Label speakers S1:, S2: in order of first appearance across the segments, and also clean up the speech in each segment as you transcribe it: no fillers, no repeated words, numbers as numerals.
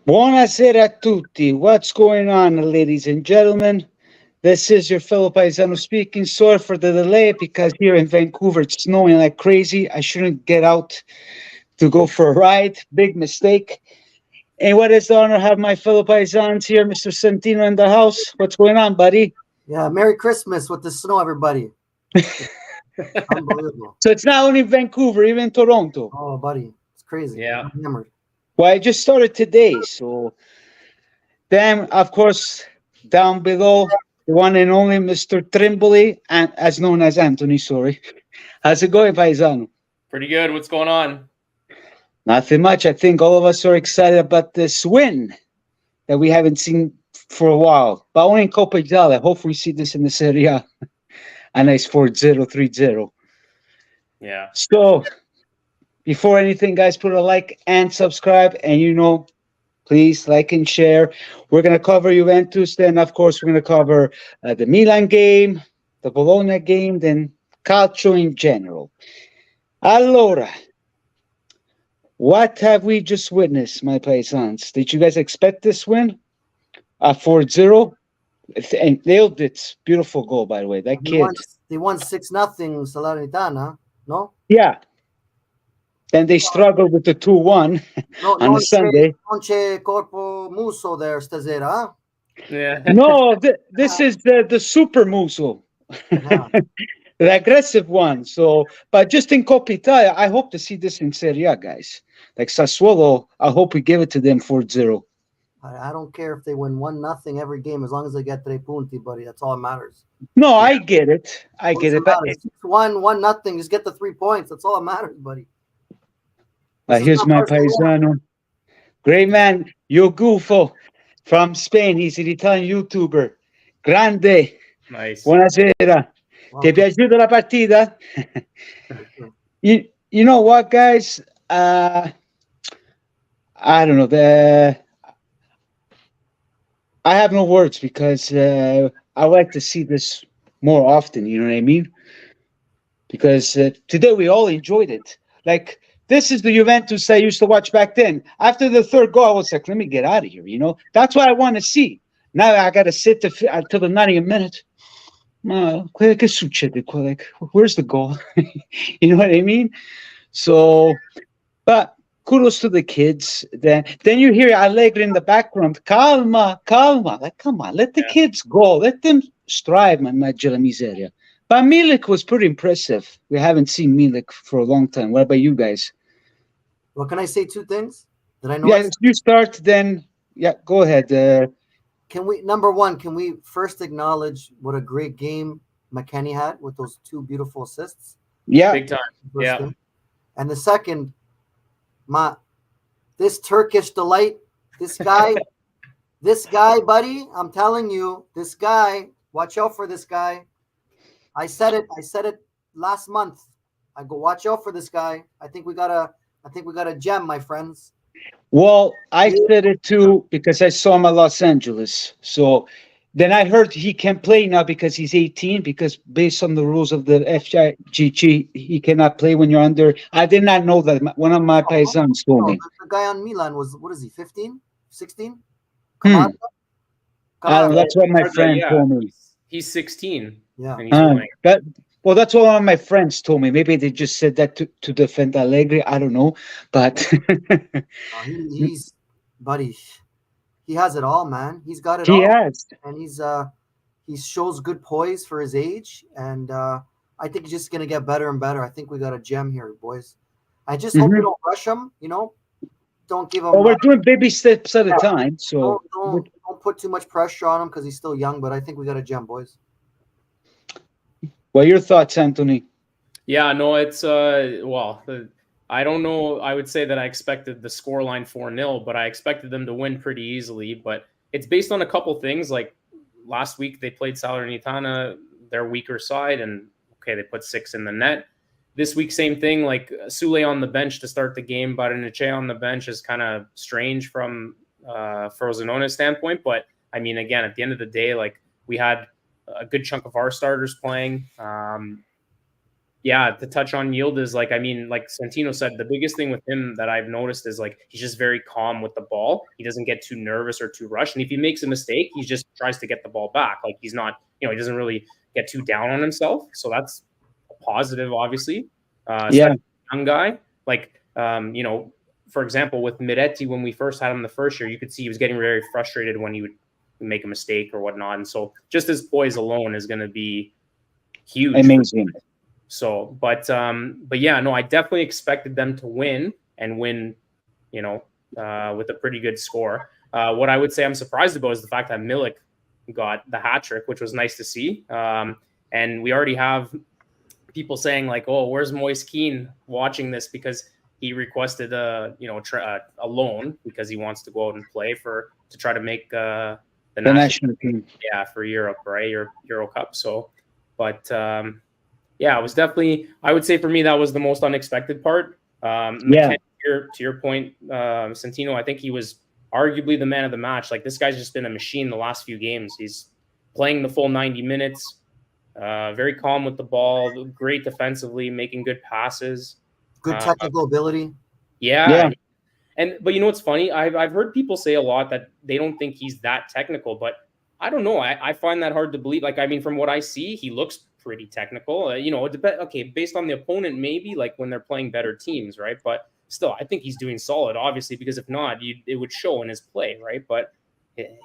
S1: Buonasera a tutti. What's going on, ladies and gentlemen? This is your fellow paisano speaking. Sorry for the delay because here in Vancouver it's snowing like crazy. I shouldn't get out to go for a ride. Big mistake. And what is the honor to have my fellow paisans here, Mr. Santino in the house. What's going on, buddy?
S2: Yeah, Merry Christmas with the snow, everybody. Unbelievable.
S1: So it's not only Vancouver, even Toronto.
S2: Oh, buddy, it's crazy.
S3: Yeah.
S2: I'm hammered.
S1: Well, I just started today, so then, of course, down below, the one and only Mr. Trimboli, and as known as Anthony, sorry. How's it going, Paisano?
S3: Pretty good. What's going on?
S1: Nothing much. I think all of us are excited about this win that we haven't seen for a while. But only in Coppa Italia. Hopefully we see this in the Serie A. A nice 4-0, 3-0.
S3: Yeah.
S1: So, before anything, guys, put a like and subscribe. And, please like and share. We're going to cover Juventus. Then, of course, we're going to cover the Milan game, the Bologna game, then Calcio in general. Allora, what have we just witnessed, my paisans? Did you guys expect this win? 4-0? And nailed it. Beautiful goal, by the way. That kid.
S2: They won 6-0 Salernitana, no?
S1: Yeah. Then they struggled with the 2-1 on a Sunday.
S2: Non c'è corpo muso there stasera, huh?
S3: Yeah.
S1: No, this is the super muso.
S2: Yeah.
S1: The aggressive one. So, but just in Coppa Italia, I hope to see this in Serie A, guys. Like Sassuolo, I hope we give it to them 4-0.
S2: I don't care if they win 1-0 every game as long as they get 3 punti, buddy. That's all that matters.
S1: No, yeah. I get it. I get it. But
S2: 1-0, just get the 3 points. That's all that matters, buddy.
S1: Here's my paisano. Great man, Yo Gufo from Spain. He's an Italian YouTuber. Grande.
S3: Nice.
S1: Buonasera.
S2: Wow.
S1: Ti è piaciuta la partita? you know what, guys? I don't know. I have no words because I like to see this more often. You know what I mean? Because today we all enjoyed it. Like, this is the Juventus I used to watch back then. After the third goal, I was like, let me get out of here, That's what I want to see. Now I got to sit until the 90th minute. Che succede? Like, where's the goal? You know what I mean? So, but kudos to the kids. Then you hear Allegri in the background. Calma. Like, come on, let the kids go. Let them strive, mannaggia la miseria. But Milik was pretty impressive. We haven't seen Milik for a long time. What about you guys?
S2: Well, can I say 2 things that I know?
S1: Yeah, you start, then, go ahead.
S2: Number one, can we first acknowledge what a great game McKennie had with those 2 beautiful assists?
S1: Yeah.
S3: Big time. Yeah.
S2: Game. And the second, this Turkish delight, this guy, buddy, I'm telling you, this guy, watch out for this guy. I said it last month. I go, watch out for this guy. I think we got a gem, my friends.
S1: Well, I said it too because I saw him at Los Angeles. So then I heard he can play now because he's 18, because based on the rules of the FIGG, he cannot play when you're under. I did not know that. One of my paisans told me.
S2: The guy on Milan was, what is he, 15, 16?
S1: Come on. That's what my friend told me.
S3: He's 16.
S2: Yeah.
S3: And he's
S1: well, that's what one of my friends told me. Maybe they just said that to defend Allegri. I don't know. But
S2: he's, buddy, he has it all, man. He's got it
S1: he
S2: all.
S1: has.
S2: And he shows good poise for his age. And I think he's just going to get better and better. I think we got a gem here, boys. I just hope we don't rush him, Don't give him.
S1: Well, we're doing baby steps at a time. So
S2: don't put too much pressure on him because he's still young. But I think we got a gem, boys.
S1: What are your thoughts, Anthony?
S3: Yeah, no, it's I don't know. I would say that I expected the scoreline 4-0, but I expected them to win pretty easily. But it's based on a couple things. Like last week, they played Salernitana, their weaker side, and they put 6 in the net. This week, same thing. Like Sule on the bench to start the game, Barrenechea on the bench is kind of strange from Frosinone's standpoint. But I mean, again, at the end of the day, like we had a good chunk of our starters playing. Yeah, to touch on yield is like, I mean, like Santino said, the biggest thing with him that I've noticed is like he's just very calm with the ball. He doesn't get too nervous or too rushed. And if he makes a mistake, he just tries to get the ball back. Like he's not, he doesn't really get too down on himself. So that's a positive, obviously. Especially young guy. Like, for example, with Miretti, when we first had him the first year, you could see he was getting very frustrated when he would make a mistake or whatnot. And so just his poise alone is going to be huge.
S1: Amazing.
S3: So, but yeah, no, I definitely expected them to win and win, with a pretty good score. What I would say I'm surprised about is the fact that Milik got the hat trick, which was nice to see. And we already have people saying like, "Oh, where's Moise Kean watching this?" Because he requested a loan because he wants to go out and play to try to make the national team. Yeah, for Europe, right? Euro Cup. So, but. Yeah, it was definitely, I would say for me, that was the most unexpected part. To your point, Santino, I think he was arguably the man of the match. Like this guy's just been a machine the last few games. He's playing the full 90 minutes, very calm with the ball, great defensively, making good passes.
S2: Good technical ability.
S3: Yeah. But you know what's funny? I've heard people say a lot that they don't think he's that technical, but I don't know. I find that hard to believe. Like, I mean, from what I see, he looks pretty technical. Okay, based on the opponent, maybe like when they're playing better teams, right? But still, I think he's doing solid, obviously, because if not, it would show in his play, right? But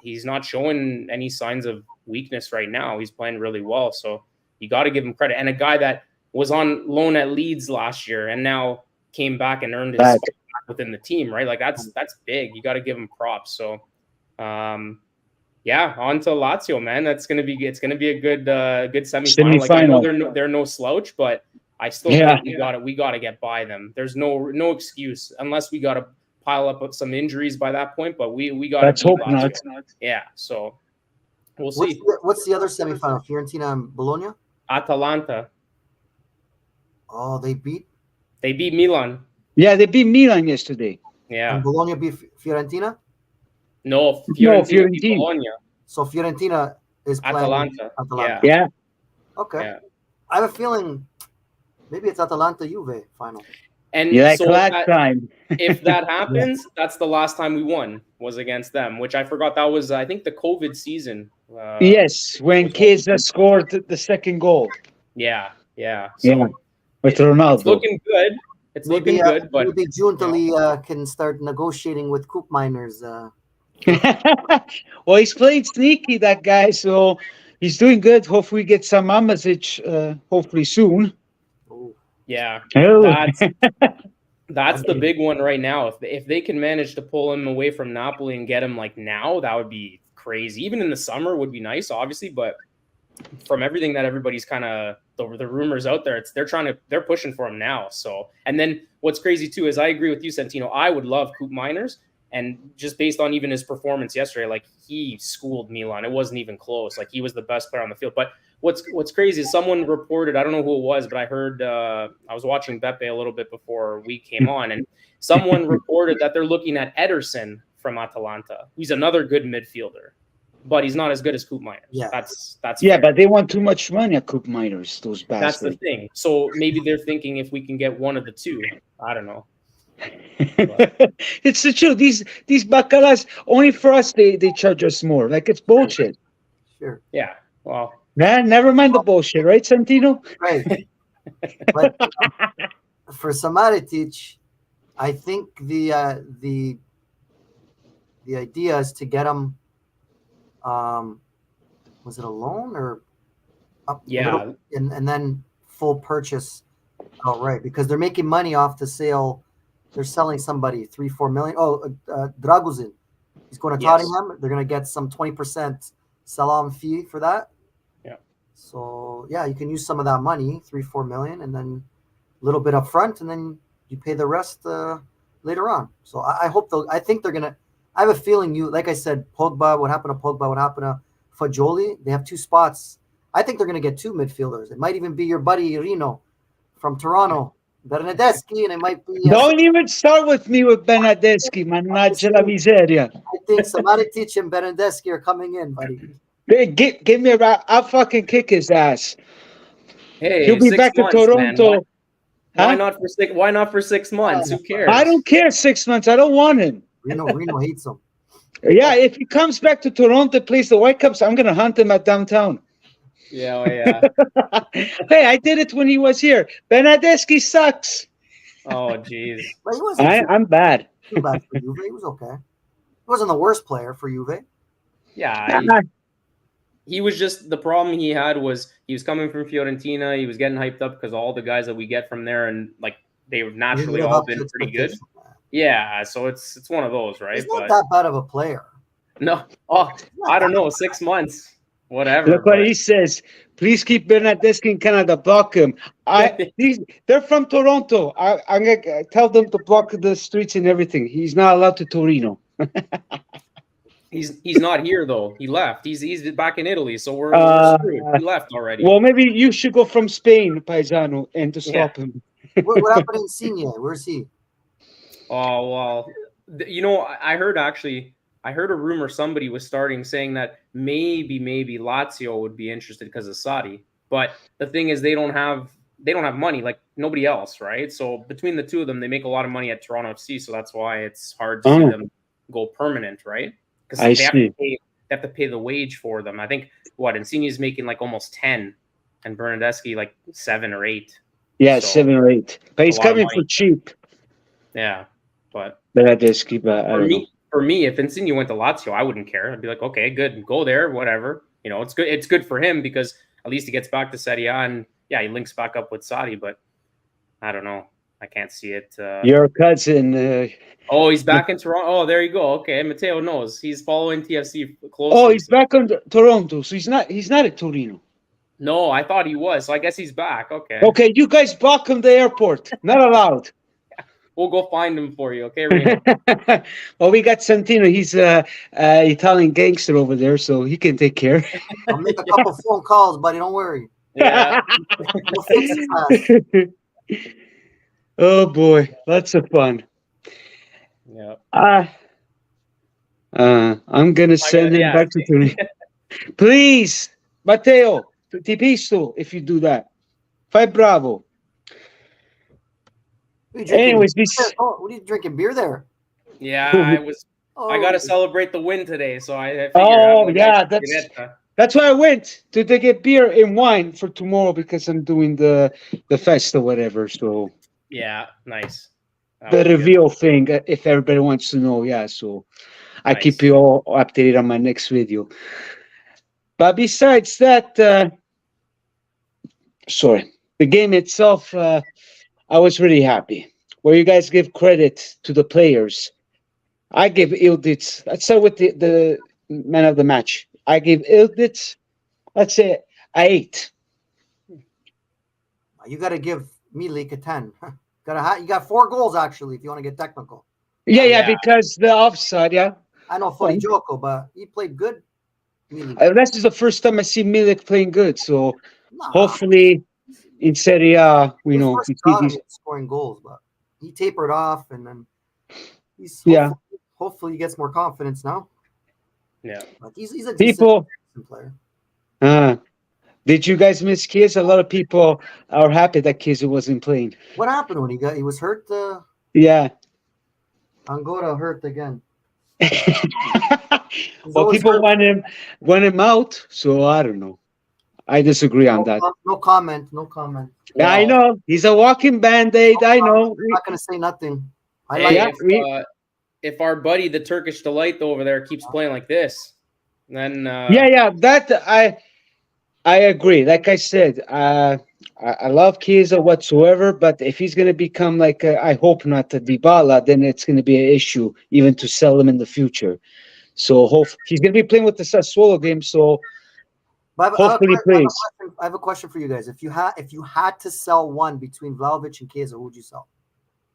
S3: he's not showing any signs of weakness right now. He's playing really well, so you got to give him credit. And a guy that was on loan at Leeds last year and now came back and earned his spot within the team, right? Like that's big. You got to give him props. So, yeah, on to Lazio, man. It's gonna be a good semifinal. Like, I know they're no slouch, but I still think we gotta get by them. There's no excuse unless we gotta pile up some injuries by that point. But we gotta. Let's hope not. Yeah, so we'll see.
S2: What's the other semifinal? Fiorentina and Bologna.
S3: Atalanta.
S2: Oh, they beat
S3: Milan.
S1: Yeah, they beat Milan yesterday.
S2: Yeah. And Bologna beat Fiorentina.
S3: No, Fiorentina. Bologna.
S2: So Fiorentina is playing
S3: Atalanta.
S1: Yeah.
S2: Okay. Yeah. I have a feeling maybe it's Atalanta Juve final.
S3: And so last time. If that happens, that's the last time we won was against them, which I forgot. That was, I think, the COVID season.
S1: Yes, when Chiesa scored the second goal.
S3: Yeah.
S1: So with Ronaldo.
S3: It's looking good. Looking good, but
S2: maybe Giuntoli can start negotiating with Coop Miners.
S1: Well, he's playing sneaky, that guy, so he's doing good. Hopefully we get some Amazic hopefully soon.
S3: Yeah. That's the big one right now. If they can manage to pull him away from Napoli and get him like now, that would be crazy. Even in the summer would be nice, obviously, but from everything that everybody's kind of the rumors out there, they're pushing for him now. So, and then what's crazy too is I agree with you, Santino. I would love Coop Miners. And just based on even his performance yesterday, like he schooled Milan. It wasn't even close. Like he was the best player on the field. But what's crazy is someone reported, I don't know who it was, but I heard, I was watching Beppe a little bit before we came on, and someone reported that they're looking at Ederson from Atalanta. He's another good midfielder, but he's not as good as Coop Miners.
S2: Yeah,
S3: that's
S1: yeah, fair. But they want too much money at Coop Miners, those bastards.
S3: That's the thing. So maybe they're thinking if we can get one of the two, I don't know.
S1: It's the truth. These bacalas, only for us they charge us more. Like it's bullshit.
S2: Sure.
S3: Yeah. Well.
S1: Man, never mind the bullshit, right, Santino?
S2: Right. But for Samaritic, I think the idea is to get him. Was it a loan or up?
S3: Yeah.
S2: And then full purchase outright because they're making money off the sale. They're selling somebody 3-4 million. Oh, Draguzin. He's going to Tottenham. They're going to get some 20% sell-on fee for that.
S3: Yeah.
S2: So, yeah, you can use some of that money, 3-4 million, and then a little bit up front, and then you pay the rest later on. So I hope I think they're going to – I have a feeling like I said, Pogba, what happened to Pogba, what happened to Fagioli, they have two spots. I think they're going to get two midfielders. It might even be your buddy Rino from Toronto. Bernardeschi, and it might be.
S1: Don't even start with me with Bernardeschi, mannaggia la miseria.
S2: I think Samaritic and Bernardeschi are coming in, buddy.
S1: Give me a rap. I'll fucking kick his ass.
S3: Hey,
S1: He'll be back to
S3: 6 months, man.
S1: Toronto.
S3: Why
S1: Huh?
S3: not for 6? Why not for 6 months? Who cares?
S1: I don't care 6 months. I don't want him.
S2: Reno hates him.
S1: Yeah, if he comes back to Toronto, plays the Whitecaps, I'm gonna hunt him at downtown.
S3: Yeah, oh, yeah.
S1: Hey, I did it when he was here. Bernadeschi sucks.
S3: Oh, jeez.
S2: But he wasn't
S1: I'm bad.
S2: too bad for Juve. He was okay. He wasn't the worst player for Juve.
S3: Yeah, he was just the problem he had was he was coming from Fiorentina. He was getting hyped up because all the guys that we get from there and like they've naturally
S2: live
S3: all
S2: up to
S3: been pretty good.
S2: expectations, man.
S3: Yeah, so it's one of those, right?
S2: He's not that bad of a player.
S3: No, I don't know, 6 months, whatever.
S1: Look what he says. Please keep Bernadeschi in Canada. Block him. They're from Toronto. I'm gonna tell them to block the streets and everything. He's not allowed to Torino.
S3: He's not here though. He left. He's back in Italy, so we're screwed. He left already.
S1: Well, maybe you should go from Spain, Paisano, and to stop him.
S2: What happened in Insigne? Where's he?
S3: Oh well, I heard a rumor somebody was saying that maybe Lazio would be interested because of Sadi. But the thing is, they don't have money like nobody else, right? So between the two of them, they make a lot of money at Toronto FC, so that's why it's hard to see them go permanent, right? Because they have to pay the wage for them. I think Insigne is making like almost 10, and Bernadeschi like 7 or 8.
S1: Yeah, so, 7 or 8. But he's coming for cheap.
S3: Yeah, but
S1: Bernadeschi.
S3: For me, if Insigne went to Lazio, I wouldn't care. I'd be like, okay, good, go there, whatever. It's good. It's good for him because at least he gets back to Serie A and he links back up with Sadi. But I don't know. I can't see it.
S1: Your cousin.
S3: Oh, he's back in Toronto. Oh, there you go. Okay, Matteo knows. He's following TFC closely.
S1: Oh, he's back on Toronto, so he's not at Torino.
S3: No, I thought he was. So I guess he's back. Okay.
S1: Okay, you guys block him the airport. Not allowed.
S3: We'll go find him for you, okay, Reno?
S1: Well, we got Santino. He's a Italian gangster over there, so he can take care.
S2: I'll make a couple phone calls, buddy. Don't worry.
S3: Yeah.
S2: We'll fix it fast.
S1: Oh boy, lots of fun.
S3: Yeah.
S1: I'm gonna send him back to Torino. Please, Matteo, ti pisto if you do that. Fai bravo. Anyways,
S2: what are you drinking? Beer there?
S3: Yeah, I got to celebrate the win today, so I figured.
S1: Oh yeah, that's why I went to get beer and wine for tomorrow because I'm doing the fest or whatever. So
S3: yeah, nice.
S1: The reveal thing, if everybody wants to know, yeah. So I keep you all updated on my next video. But besides that, the game itself, I was really happy. Where you guys give credit to the players, I give Ildiz. Let's start with the man of the match. I give Ildiz, let's say, an 8.
S2: You got to give Milik a 10. You got 4 goals actually, if you want to get technical.
S1: Yeah, because the offside. Yeah,
S2: I know funny Joko, but he played good.
S1: This is the first time I see Milik playing good. So hopefully in Serie A, he's
S2: scoring goals, but he tapered off, and then hopefully he gets more confidence now.
S3: Yeah,
S2: but he's a decent player.
S1: Did you guys miss Chiesa? A lot of people are happy that Chiesa wasn't playing.
S2: What happened when he was hurt?
S1: Yeah,
S2: Angora hurt again.
S1: Well, people want him out, so I don't know. I disagree on that.
S2: No comment.
S1: Yeah, I know. He's a walking Band-Aid. I know.
S2: I'm not going to say nothing.
S3: If our buddy, the Turkish Delight over there, keeps playing like this, then...
S1: that I agree. Like I said, I love Chiesa whatsoever, but if he's going to become like, I hope not a Dybala, then it's going to be an issue even to sell him in the future. So he's going to be playing with the Sassuolo game, so... hopefully plays.
S2: I have a question for you guys. If you had to sell one between Vlahovic and Chiesa, who would you sell?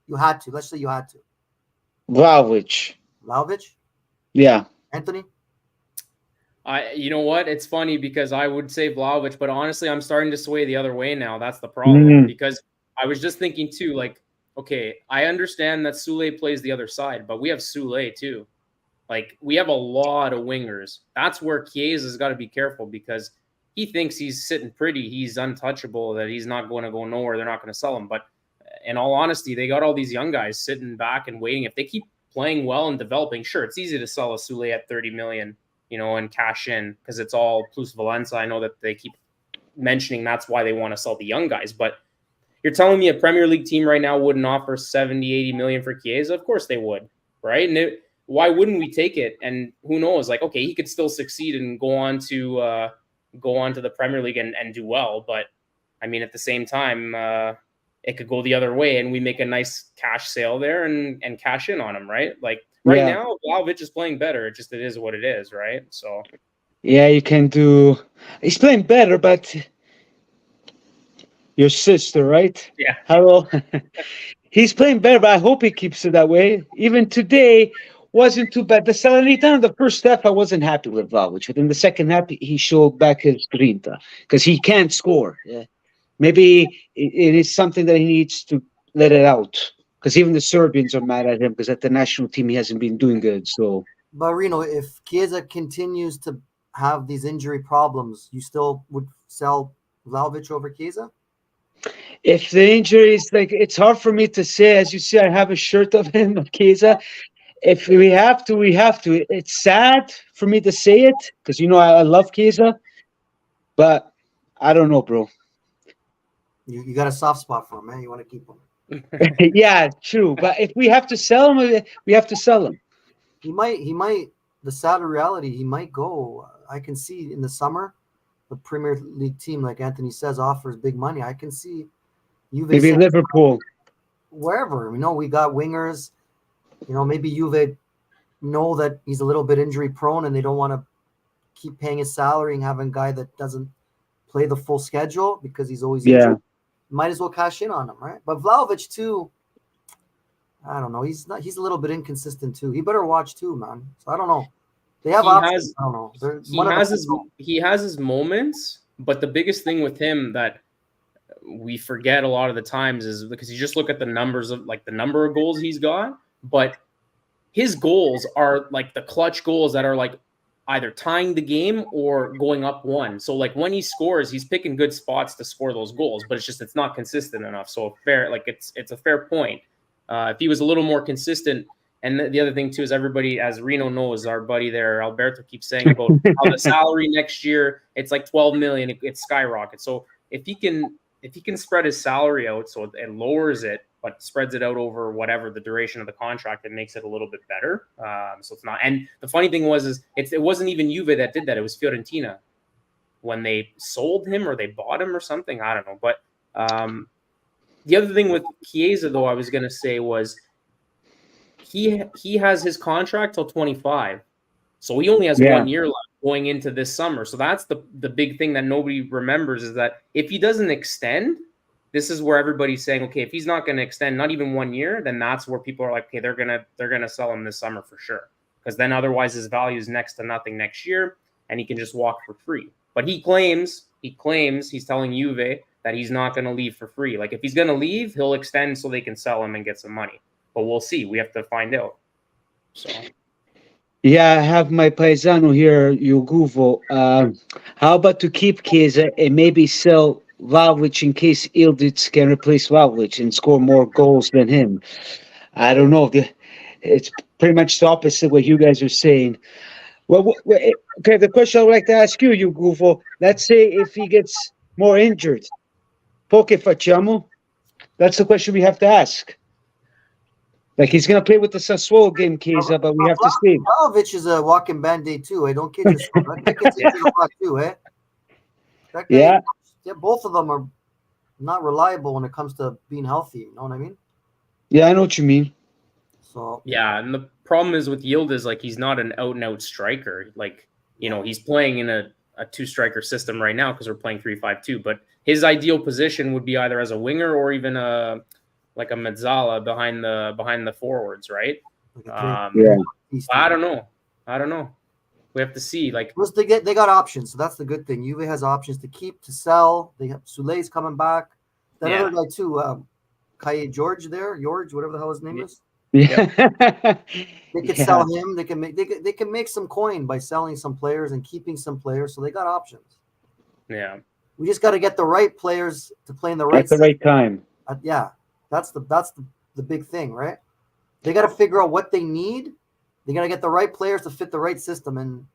S2: You had to. Let's say you had to.
S1: Vlahovic.
S2: Yeah. Anthony?
S3: You know what? It's funny because I would say Vlahovic, but honestly, I'm starting to sway the other way now. That's the problem. Because I was just thinking too, like, okay, I understand that Sule plays the other side, but we have Sule too. Like, we have a lot of wingers. That's where Chiesa's got to be careful because he thinks he's sitting pretty, he's untouchable, that he's not going to go nowhere, they're not going to sell him. But in all honesty, they got all these young guys sitting back and waiting. If they keep playing well and developing, sure, it's easy to sell a Sule at 30 million, and cash in because it's all plus Valenza. I know that they keep mentioning that's why they want to sell the young guys, but you're telling me a Premier League team right now wouldn't offer 70, 80 million for Chiesa? Of course they would, right? And why wouldn't we take it? And who knows? Like, okay, he could still succeed and go on to the Premier League and do well. But I mean, at the same time, it could go the other way, and we make a nice cash sale there and cash in on him, right? Like right now, Vlahovic is playing better. It is what it is, right? So
S1: yeah, you can do. He's playing better, but your sister, right?
S3: Yeah.
S1: Hello. He's playing better, but I hope he keeps it that way. Even today wasn't too bad. The Salernitana, the first half, I wasn't happy with Vlahovic. But in the second half, he showed back his grinta because he can't score. Yeah. Maybe it is something that he needs to let it out because even the Serbians are mad at him because at the national team, he hasn't been doing good. So,
S2: but Reno, if Chiesa continues to have these injury problems, you still would sell Vlahovic over Chiesa?
S1: If the injury is it's hard for me to say. As you see, I have a shirt of him, of Chiesa. If we have to, we have to. It's sad for me to say it because, I love Chiesa, but I don't know, bro.
S2: You got a soft spot for him, man. You want to keep him.
S1: Yeah, true. But if we have to sell him, we have to sell him.
S2: He might. The sad reality, he might go. I can see in the summer, the Premier League team, like Anthony says, offers big money. I can see Juve
S1: maybe Liverpool,
S2: wherever. We got wingers. Maybe Juve know that he's a little bit injury prone, and they don't want to keep paying his salary and having a guy that doesn't play the full schedule because he's always injured. Might as well cash in on him, right? But Vlahovic too, I don't know. He's a little bit inconsistent too. He better watch too, man. So I don't know. They have options. I don't know.
S3: He has his moments, but the biggest thing with him that we forget a lot of the times is because you just look at the numbers of the number of goals he's got, but his goals are like the clutch goals that are either tying the game or going up one. So when he scores, he's picking good spots to score those goals, but it's not consistent enough. So it's a fair point. If he was a little more consistent, and the other thing too is everybody, as Reno knows, our buddy there, Alberto, keeps saying about how the salary next year, it's 12 million, it skyrockets. So if he can spread his salary out so it lowers it, but spreads it out over whatever the duration of the contract, it makes it a little bit better. So it's not. And the funny thing it wasn't even Juve that did that. It was Fiorentina when they sold him or they bought him or something. I don't know. But the other thing with Chiesa, though, I was going to say was he has his contract till 25. So he only has 1 year left going into this summer. So that's the big thing that nobody remembers is that if he doesn't extend, this is where everybody's saying, okay, if he's not going to extend not even 1 year, then that's where people are like, okay, they're gonna sell him this summer for sure, because then otherwise his value is next to nothing next year, and he can just walk for free. But he claims he's telling Juve that he's not going to leave for free. If he's going to leave, he'll extend so they can sell him and get some money. But we'll see. We have to find out. So.
S1: Yeah, I have my paesano here, Yuguvo. How about to keep Chiesa and maybe sell Vlahovic in case Ildic can replace Vlahovic and score more goals than him? I don't know. It's pretty much the opposite what you guys are saying. Well, okay, the question I would like to ask you, Yuguvo, let's say if he gets more injured, poche facciamo? That's the question we have to ask. He's going to play with the Sassuolo game, Chiesa, but we have to see.
S2: Vlahovic is a walking Band-Aid too. Don't kid yourself. That gets injured a lot too, eh? Yeah, both of them are not reliable when it comes to being healthy. You know what I mean?
S1: Yeah, I know what you mean.
S2: So
S3: yeah, and the problem is with Yildiz, he's not an out-and-out striker. He's playing in a two-striker system right now because we're playing 3-5-2. But his ideal position would be either as a winger or even a mezzala behind the forwards, right? I don't know. We have to see.
S2: They got options, so that's the good thing. Juve has options to keep, to sell. They have Sule's coming back. That other guy too, George, whatever the hell his name is.
S1: Yeah.
S2: They could sell him. They can make some coin by selling some players and keeping some players. So they got options.
S3: Yeah.
S2: We just got to get the right players to play in the
S1: At
S2: right
S1: the right time.
S2: Yeah, that's the big thing, right? They got to figure out what they need. They got to get the right players to fit the right system. And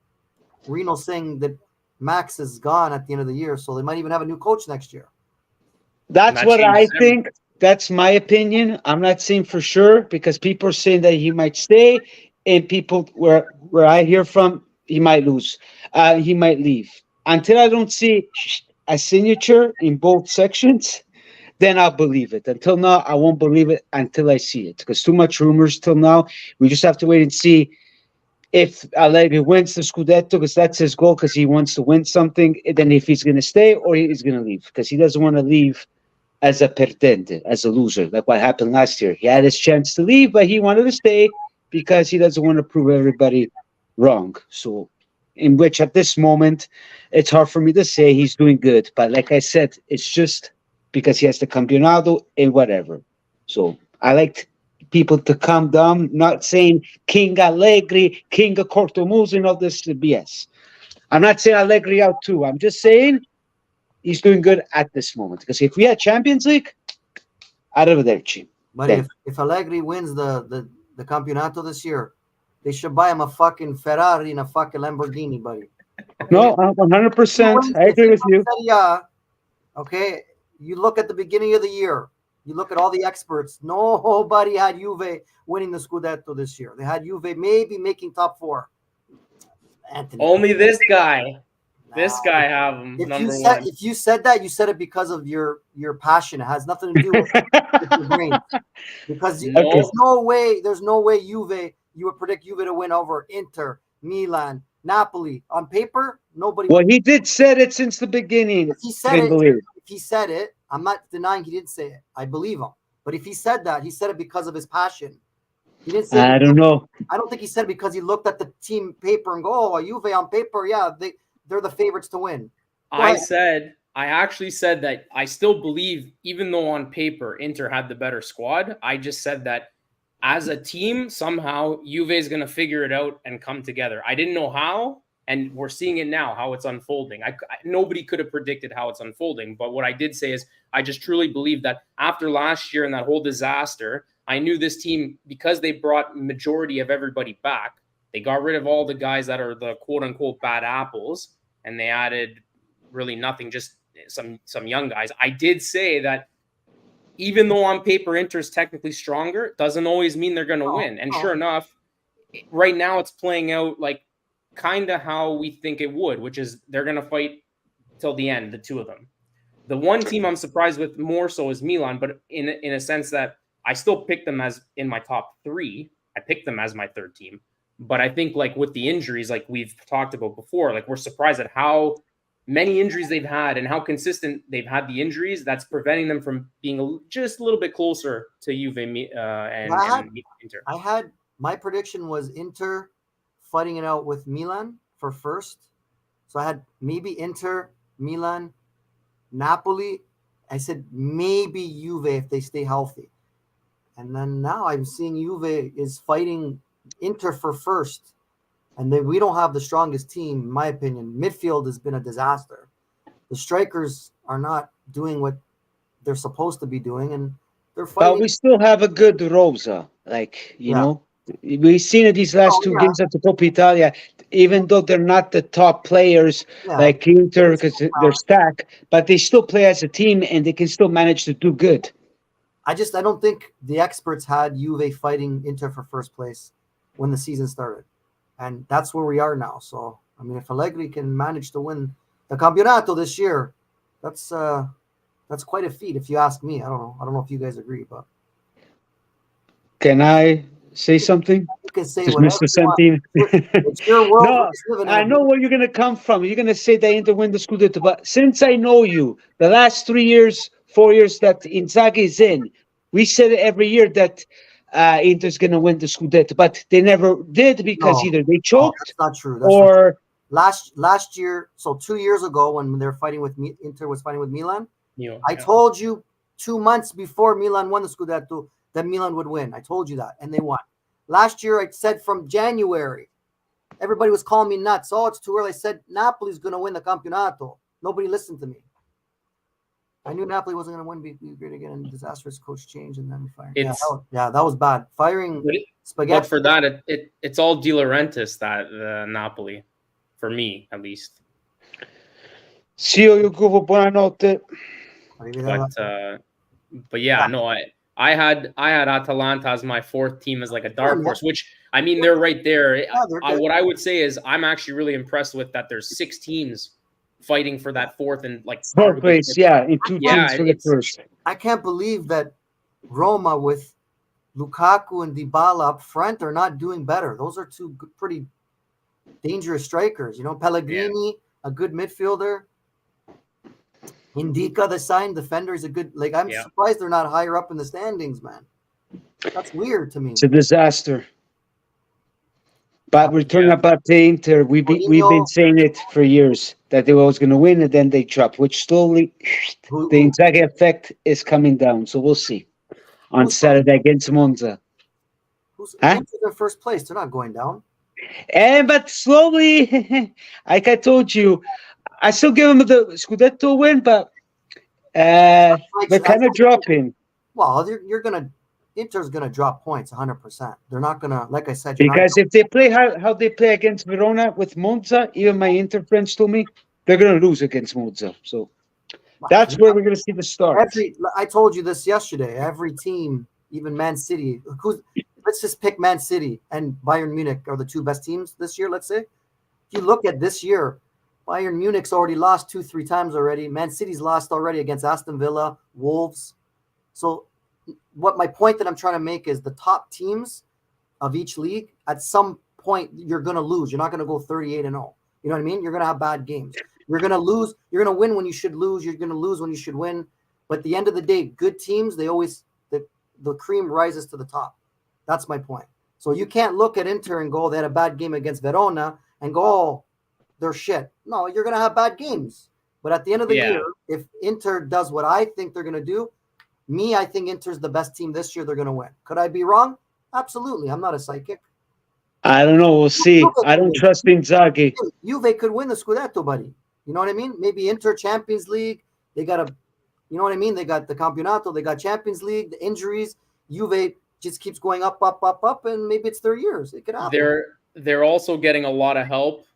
S2: Reno's saying that Max is gone at the end of the year, so they might even have a new coach next year.
S1: That's
S3: that
S1: what I
S3: changes
S1: think. That's my opinion. I'm not saying for sure because people are saying that he might stay, and people where I hear from, he might lose. He might leave. Until I don't see a signature in both sections, then I'll believe it. Until now, I won't believe it until I see it because too much rumors till now. We just have to wait and see if Allegri wins the Scudetto because that's his goal because he wants to win something. And then if he's going to stay or he's going to leave because he doesn't want to leave as a perdente, as a loser, like what happened last year. He had his chance to leave, but he wanted to stay because he doesn't want to prove everybody wrong. So, in which at this moment, it's hard for me to say he's doing good. But like I said, it's just because he has the campeonato and whatever. So, I like people to calm down, not saying King Allegri, King of Cortomuso, and all this BS. I'm not saying Allegri out too. I'm just saying he's doing good at this moment. Because if we had Champions League, arrivederci.
S2: But
S1: Then.
S2: if Allegri wins the Campeonato this year, they should buy him a fucking Ferrari and a fucking Lamborghini, buddy. Okay?
S1: No, 100%. I agree with you.
S2: Okay, you look at the beginning of the year. You look at all the experts. Nobody had Juve winning the Scudetto this year. They had Juve maybe making top 4. Anthony.
S3: Only this guy. This guy have him number one.
S2: If you said that, you said it because of your passion. It has nothing to do with your brain. Because there's no way Juve, you would predict Juve to win over Inter, Milan, Napoli. On paper, nobody.
S1: Well, he did said it since the beginning.
S2: If he said it, I'm not denying he didn't say it. I believe him. But if he said that, he said it because of his passion. He didn't say
S1: I don't know.
S2: I don't think he said it because he looked at the team paper and go, oh, Juve on paper, yeah, they're the favorites to win.
S3: I actually said that I still believe, even though on paper Inter had the better squad, I just said that as a team, somehow Juve is going to figure it out and come together. I didn't know how, and we're seeing it now, how it's unfolding. Nobody could have predicted how it's unfolding, but what I did say is I just truly believe that after last year and that whole disaster, I knew this team, because they brought majority of everybody back, they got rid of all the guys that are the quote-unquote bad apples, and they added really nothing, just some young guys. I did say that even though on paper Inter's technically stronger, it doesn't always mean they're going to win. And sure enough, right now it's playing out like kind of how we think it would, which is they're going to fight till the end, the two of them. The one team I'm surprised with more so is Milan, but in a sense that I still pick them as in my top 3. I picked them as my third team. But I think like with the injuries, like we've talked about before, like we're surprised at how many injuries they've had and how consistent they've had the injuries. That's preventing them from being just a little bit closer to Juve and Inter.
S2: I had my prediction was Inter fighting it out with Milan for first. So I had maybe Inter, Milan, Napoli. I said maybe Juve if they stay healthy. And then now I'm seeing Juve is fighting Inter for first. And then we don't have the strongest team, in my opinion. Midfield has been a disaster. The strikers are not doing what they're supposed to be doing, and they're fighting.
S1: But we still have a good Rosa. Like, you know, we've seen it these last two games at the Coppa Italia, even though they're not the top players like Inter because they're stacked, but they still play as a team and they can still manage to do good.
S2: I don't think the experts had Juve fighting Inter for first place when the season started. And that's where we are now. So, I mean, if Allegri can manage to win the Campeonato this year, that's quite a feat, if you ask me. I don't know if you guys agree, but
S1: can I say something?
S2: You can say
S1: just
S2: whatever
S1: Mr. Santini.
S2: It's your world.
S1: No, I know where you're going to come from. You're going to say they Inter win the Scudetto, but since I know you, the last 3 years, 4 years that Inzaghi is in, we said it every year that Inter's going to win the Scudetto, but they never did because either they choked
S2: that's not true.
S1: or
S2: last year, so 2 years ago when they're fighting with Inter was fighting with Milan, I told you 2 months before Milan won the Scudetto that Milan would win. I told you that, and they won. Last year, I said from January, everybody was calling me nuts. Oh, it's too early. I said Napoli's going to win the Campeonato. Nobody listened to me. I knew Napoli wasn't going to win. Be great again. And disastrous coach change, and then fire. That was bad. Firing Spaghetti.
S3: But for that, it's all De Laurentiis, that Napoli, for me at least.
S1: Sì, io Guvo, buonanotte.
S3: But yeah, no, I had Atalanta as my fourth team as like a dark horse, which I mean they're right there. What I would say is I'm actually really impressed with that. There's 6 teams fighting for that fourth and like
S1: fourth place, and 2 teams for the first.
S2: I can't believe that Roma with Lukaku and Dybala up front are not doing better. Those are 2 pretty dangerous strikers. You know, Pellegrini, a good midfielder. Indica, the signed defender, is a good. Like, I'm surprised they're not higher up in the standings, man. That's weird to me.
S1: It's a disaster. But return about the Inter, we've been saying it for years that they were always going to win, and then they drop. Which slowly, the inzaghi effect is coming down. So we'll see on Saturday against Monza.
S2: Who's in first place? They're not going down.
S1: But slowly, like I told you. I still give them the Scudetto win, but they're kind of dropping.
S2: Well, Inter's gonna drop points 100%. They're not gonna, like I said,
S1: because if they play how they play against Verona with Monza, even my Inter friends told me they're gonna lose against Monza. So that's where we're gonna see the start.
S2: I told you this yesterday. Every team, even Man City, let's just pick Man City and Bayern Munich are the 2 best teams this year. Let's say, if you look at this year. Bayern Munich's already lost 2-3 times already. Man City's lost already against Aston Villa, Wolves. So what my point that I'm trying to make is the top teams of each league, at some point, you're going to lose. You're not going to go 38-0. You know what I mean? You're going to have bad games. You're going to lose. You're going to win when you should lose. You're going to lose when you should win. But at the end of the day, good teams, they always, the cream rises to the top. That's my point. So you can't look at Inter and go, they had a bad game against Verona and go, oh, they're shit. No, you're going to have bad games. But at the end of the year, if Inter does what I think they're going to do, I think Inter's the best team this year. They're going to win. Could I be wrong? Absolutely. I'm not a psychic.
S1: I don't know. We'll see. I don't trust Inzaghi.
S2: Juve could win the Scudetto, buddy. You know what I mean? Maybe Inter Champions League. They got you know what I mean? They got the Campionato. They got Champions League. The injuries. Juve just keeps going up, and maybe it's their years. It could happen.
S3: They're also getting a lot of help.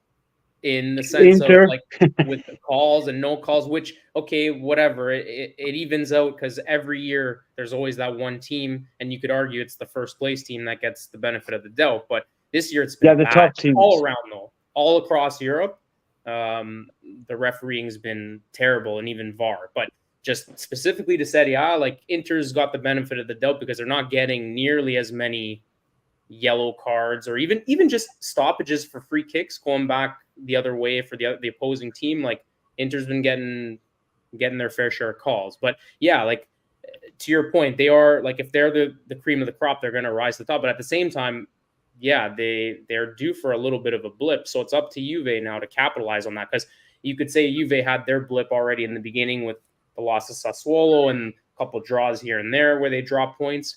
S3: In the sense of like with the calls and no calls, which, okay, whatever, it evens out because every year there's always that one team, and you could argue it's the first place team that gets the benefit of the doubt. But this year it's been
S1: the top teams
S3: all around, though, all across Europe. The refereeing's been terrible, and even VAR. But just specifically to Serie A, like Inter's got the benefit of the doubt because they're not getting nearly as many yellow cards or even just stoppages for free kicks going back the other way for the opposing team. Like Inter's been getting their fair share of calls. But yeah, like to your point, they are like, if they're the cream of the crop, they're going to rise to the top. But at the same time, yeah, they're due for a little bit of a blip. So it's up to Juve now to capitalize on that, because you could say Juve had their blip already in the beginning with the loss of Sassuolo and a couple of draws here and there where they drop points.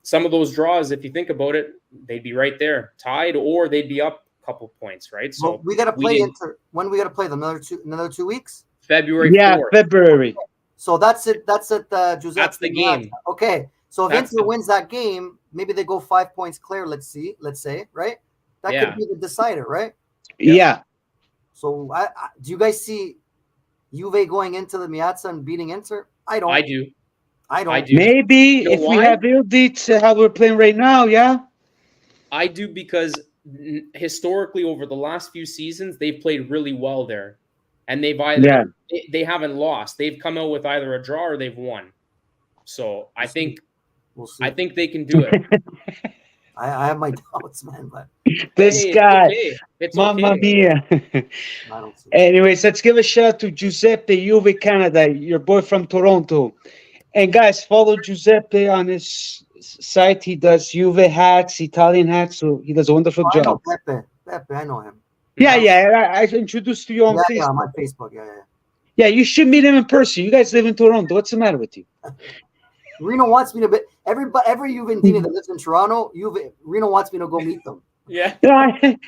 S3: Some of those draws, if you think about it, they'd be right there, tied, or they'd be up a couple points, right? So
S2: we got to play Inter. When we got to play them? Another 2 weeks?
S3: February 4th.
S1: February.
S2: So that's it. That's at Giuseppe.
S3: That's the game.
S2: Okay. So if Inter wins that game, maybe they go 5 points clear. Let's say, right? That could be the decider, right?
S1: Yeah.
S2: So do you guys see Juve going into the Miazza and beating Inter? I don't.
S3: I do.
S1: Maybe you know if why? We have Ildic, how we're playing right now,
S3: I do, because historically over the last few seasons they've played really well there, and they've either they haven't lost. They've come out with either a draw or they've won. So I think they can do it.
S2: I have my doubts, man, but
S1: this guy,
S3: it's
S1: Mamma mia. Anyways, let's give a shout out to Giuseppe, Juve Canada, your boy from Toronto. And guys, follow Giuseppe on his site. He does Juve hats, Italian hats, so he does a wonderful job.
S2: Pepe, I know him.
S1: Yeah, I introduced you on Facebook.
S2: Yeah, on my Facebook,
S1: Yeah, you should meet him in person. You guys live in Toronto. What's the matter with you?
S2: Reno wants me to. Every Juventino that lives in Toronto, Reno wants me to go meet them.
S3: Yeah.
S1: Hey,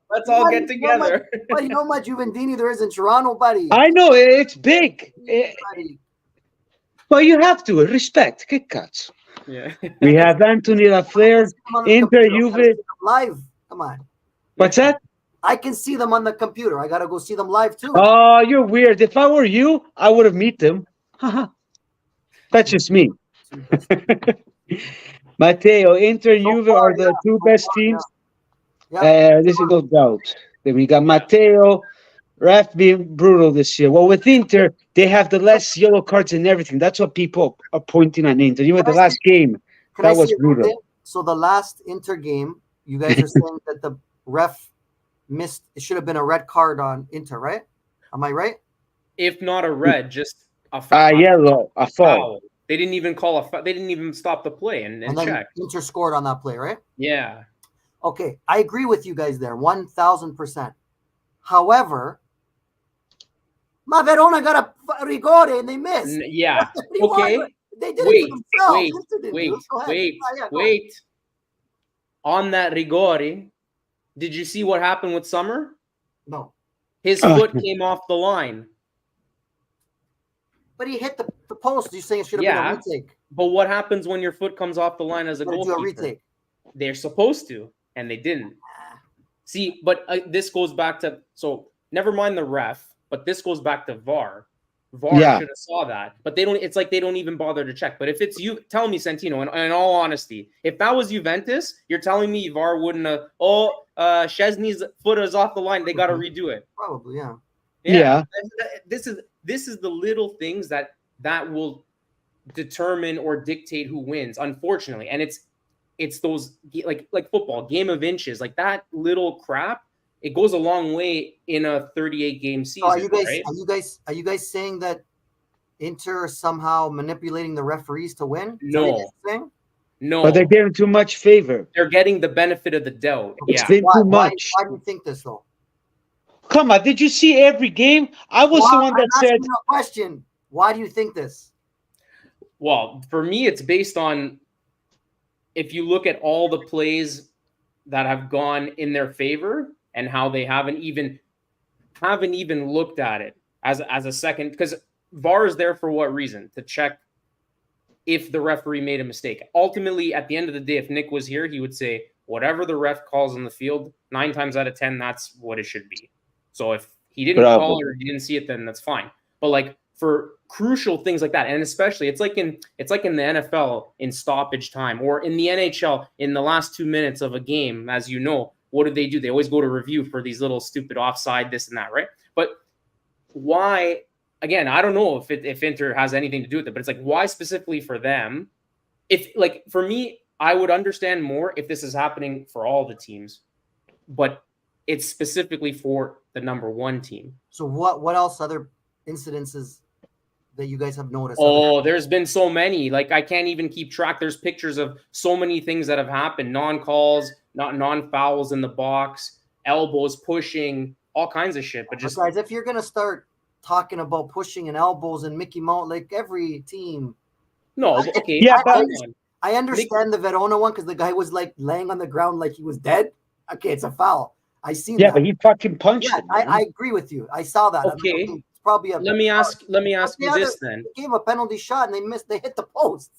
S3: Let's all
S2: Buddy,
S3: get together.
S2: But you know how much Juventini there is in Toronto, buddy.
S1: I know it's big.
S2: Buddy.
S1: Well, you have to respect. Che cazzo?
S3: Yeah.
S1: We have Anthony Lafleur,
S2: I'm on the
S1: Inter,
S2: computer. I gotta
S1: Juve.
S2: see them live. Come on.
S1: What's that?
S2: I can see them on the computer. I gotta go see them live too.
S1: Oh, you're weird. If I were you, I would have met them. That's just me. Matteo, Inter, Juve are the two best teams.
S2: Yeah.
S1: This is no doubt. Then we got Matteo, ref being brutal this year. Well, with Inter, they have the less yellow cards and everything. That's what people are pointing on Inter. You know, the last game, that was brutal.
S2: So the last Inter game, you guys are saying that the ref missed. It should have been a red card on Inter, right? Am I right?
S3: If not a red, just a
S1: yellow, a foul.
S3: They didn't even call a foul. They didn't even stop the play and
S2: then
S3: check.
S2: Inter scored on that play, right?
S3: Yeah.
S2: Okay, I agree with you guys there, 1,000%. However, Ma Verona got a rigore and they missed.
S3: Yeah. Okay.
S2: They did it to themselves.
S3: Wait. On that rigore, did you see what happened with Summer?
S2: No.
S3: His foot came off the line.
S2: But he hit the post. You're saying it should have been a retake.
S3: But what happens when your foot comes off the line as a goalkeeper?
S2: Do a retake.
S3: They're supposed to, and they didn't. See, but this goes back to, so never mind the ref, but this goes back to VAR. VAR should have saw that, but they don't. It's like they don't even bother to check. But if it's you, tell me, Santino, in all honesty, if that was Juventus, you're telling me VAR wouldn't have. Szczesny's foot is off the line. They got to redo it.
S2: Probably, yeah.
S1: Yeah.
S3: This is the little things that will determine or dictate who wins. Unfortunately, and it's those like football, game of inches, like that little crap. It goes a long way in a 38 game season.
S2: Are you guys saying that Inter are somehow manipulating the referees to win?
S3: No.
S1: But they're getting too much favor.
S3: They're getting the benefit of the doubt.
S1: It's been too much.
S2: Why do you think this though?
S1: Come on, did you see every game? I was the one that said.
S2: Question. Why do you think this?
S3: Well, for me, it's based on if you look at all the plays that have gone in their favor and how they haven't even looked at it as a second, because VAR is there for what reason? To check if the referee made a mistake. Ultimately, at the end of the day, if Nick was here, he would say whatever the ref calls on the field, 9 times out of 10, that's what it should be. So if he didn't call it or he didn't see it, then that's fine. But like for crucial things like that, and especially it's like in the NFL in stoppage time, or in the NHL in the last 2 minutes of a game, as you know, what do? They always go to review for these little stupid offside, this and that, right? But why? Again, I don't know if Inter has anything to do with it, but it's like, why specifically for them? If like for me, I would understand more if this is happening for all the teams, but it's specifically for the number one team.
S2: So what else other incidences that you guys have noticed?
S3: Oh, there's been so many. Like I can't even keep track. There's pictures of so many things that have happened. Non-calls, non-fouls in the box, elbows, pushing, all kinds of shit. But just
S2: guys, if you're gonna start talking about pushing and elbows and Mickey Mouse, like every team.
S3: No, okay.
S1: Yeah, but
S2: I understand the Verona one because the guy was like laying on the ground like he was dead. Okay, it's a foul. I see that.
S1: Yeah, but he fucking punched him.
S2: I agree with you. I saw that.
S3: Okay.
S2: It's probably a.
S3: Let me ask you this then.
S2: They gave a penalty shot and they missed. They hit the post.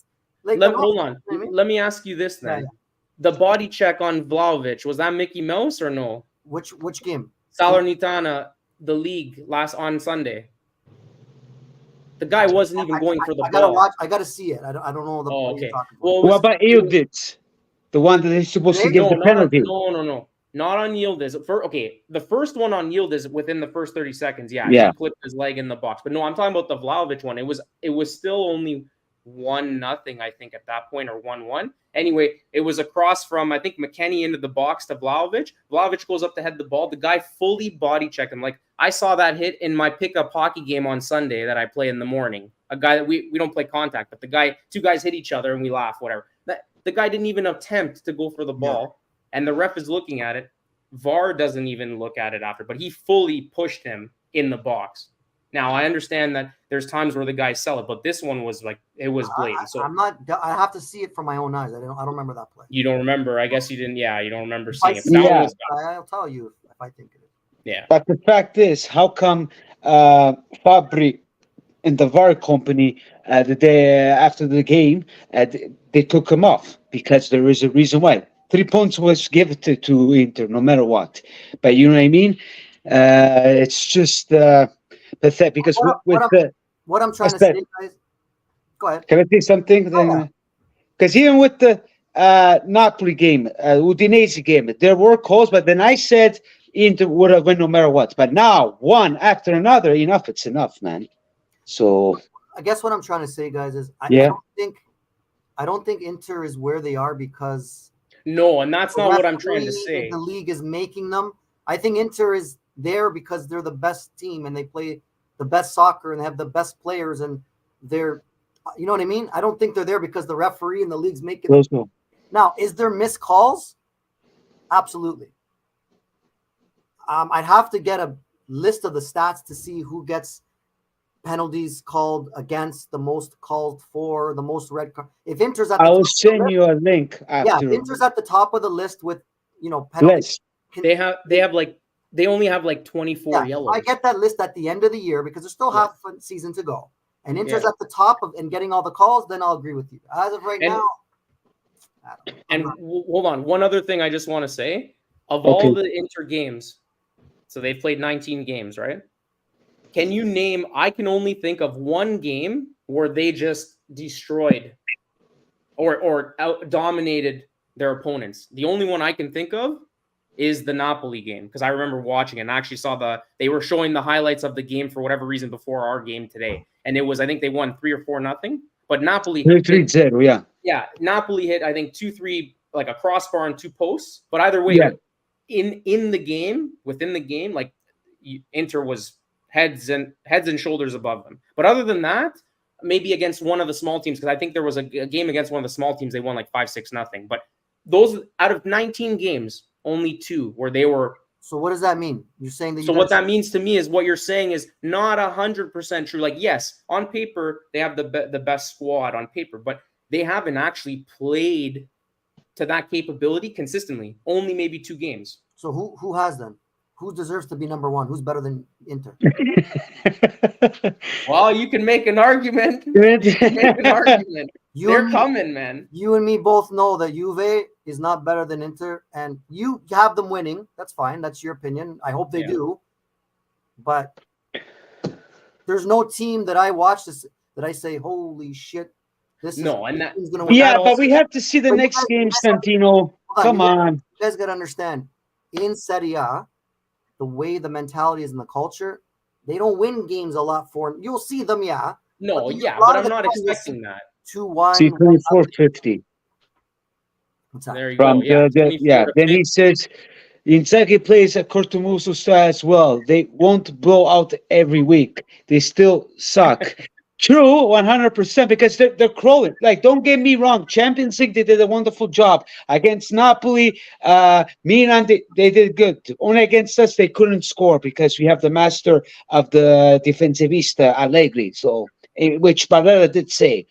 S3: Hold on. You know I mean? Let me ask you this then. Yeah. The body check on Vlahovic, was that Mickey Mouse or no?
S2: Which game?
S3: Salernitana, the league on Sunday. The guy wasn't even going for the ball.
S2: Gotta watch. I gotta see it. I don't know the.
S3: Oh, okay.
S1: What about Yildiz? The one that is supposed to give the penalty.
S3: No. Not on Yildiz. The first one on Yildiz within the first 30 seconds. Yeah. He clipped his leg in the box. But no, I'm talking about the Vlahovic one. It was still only 1-0, I think, at that point, or 1-1. Anyway, it was a cross from, I think, McKennie into the box to Vlahovic. Vlahovic goes up to head the ball. The guy fully body checked him. Like, I saw that hit in my pickup hockey game on Sunday that I play in the morning. A guy that we don't play contact, but two guys hit each other and we laugh, whatever. The guy didn't even attempt to go for the ball, and the ref is looking at it. VAR doesn't even look at it after, but he fully pushed him in the box. Now I understand that there's times where the guys sell it, but this one was like it was blatant. So
S2: I'm not. I have to see it from my own eyes. I don't remember that play.
S3: you don't remember? I guess you didn't. Yeah, you don't remember
S2: If I
S3: seeing it.
S2: see
S3: But that one
S1: Yeah.
S3: was
S2: I'll tell you if I think it is.
S3: yeah.
S1: But the fact is, how come Fabri and the VAR company the day after the game they took him off? Because there is a reason why. 3 points was given to Inter, no matter what. But you know what I mean? It's just pathetic because
S2: What I'm trying
S1: what's
S2: to
S1: that?
S2: say, guys. Go ahead.
S1: Can I say something?
S2: Yeah.
S1: Because even with the Napoli game, Udinese game, there were calls, but then I said Inter would have won no matter what. But now, one after another, enough, it's enough, man. So,
S2: I guess what I'm trying to say, guys, is
S1: yeah.
S2: I don't think Inter is where they are because
S3: No, and that's
S2: the
S3: not what I'm trying to
S2: referee
S3: say.
S2: in the league is making them. I think Inter is there because they're the best team and they play the best soccer and they have the best players and they're, you know what I mean? I don't think they're there because the referee in the league's making them.
S1: Also,
S2: Now, is there missed calls? Absolutely. I'd have to get a list of the stats to see who gets penalties called against, the most called for, the most red card. If Inter's at the
S1: I will
S2: top of the
S1: send
S2: list,
S1: you a link
S2: yeah,
S1: after.
S2: if Inter's at the top of the list with penalties.
S1: Let's.
S3: They only have like 24
S2: Yeah,
S3: yellows.
S2: if I get that list at the end of the year because there's still half a season to go, and Inter's
S3: Yeah.
S2: at the top of and getting all the calls, then I'll agree with you. As of right
S3: And-
S2: now,
S3: Hold on, one other thing I just want to say. Of
S1: Okay.
S3: all the Inter games, so they've played 19 games, right? Can you name? I can only think of one game where they just destroyed or out dominated their opponents. The only one I can think of is the Napoli game because I remember watching it and I actually saw they were showing the highlights of the game for whatever reason before our game today, and it was I think they won 3 or 4-0. But Napoli
S1: 3-0, yeah.
S3: Yeah, Napoli hit I think 2-3 like a crossbar and 2 posts. But either way,
S1: Yeah.
S3: like, in the game, within the game, like Inter was heads and shoulders above them. But other than that, maybe against one of the small teams, because I think there was a game against one of the small teams, they won like 5-6-0. But those out of 19 games, only 2 where they were.
S2: so what does that mean? You're saying that.
S3: So what that means to me is what you're saying is not 100% true. Like yes, on paper they have the best squad on paper, but they haven't actually played to that capability consistently. Only maybe 2 games.
S2: So who has them? Who deserves to be number one? Who's better than Inter?
S3: Well, you can make an argument. You can make an argument. They're coming, man.
S2: You and me both know that Juve is not better than Inter, and you have them winning. That's fine. That's your opinion. I hope they do. But there's no team that I watch that I say, "Holy shit, this
S3: No,
S2: is
S3: and that,
S2: who's gonna win."
S1: Yeah,
S3: that
S1: but
S3: also-
S1: we have to see the
S2: But you
S1: next
S2: guys-
S1: game,
S2: you guys have-
S1: Santino. Come on.
S2: You guys got to understand, in Serie A, the way the mentality is in the culture, they don't win games a lot for. You'll see them, yeah.
S3: no,
S2: But
S3: yeah,
S2: a lot
S3: but
S2: of
S3: I'm
S2: the
S3: not
S2: time you'll
S3: expecting that.
S2: 2-1.
S1: See, 24-50.
S2: What's that?
S3: There you
S1: From
S3: go. Yeah, 24 to
S1: Then he
S3: 50.
S1: says Inzaghi plays a Cortomuso style as well. They won't blow out every week. They still suck. True, 100%, because they're crawling. Like, don't get me wrong. Champions League, they did a wonderful job. Against Napoli, Milan, they did good. Only against us, they couldn't score because we have the master of the defensivista, Allegri. So, which Barella did say.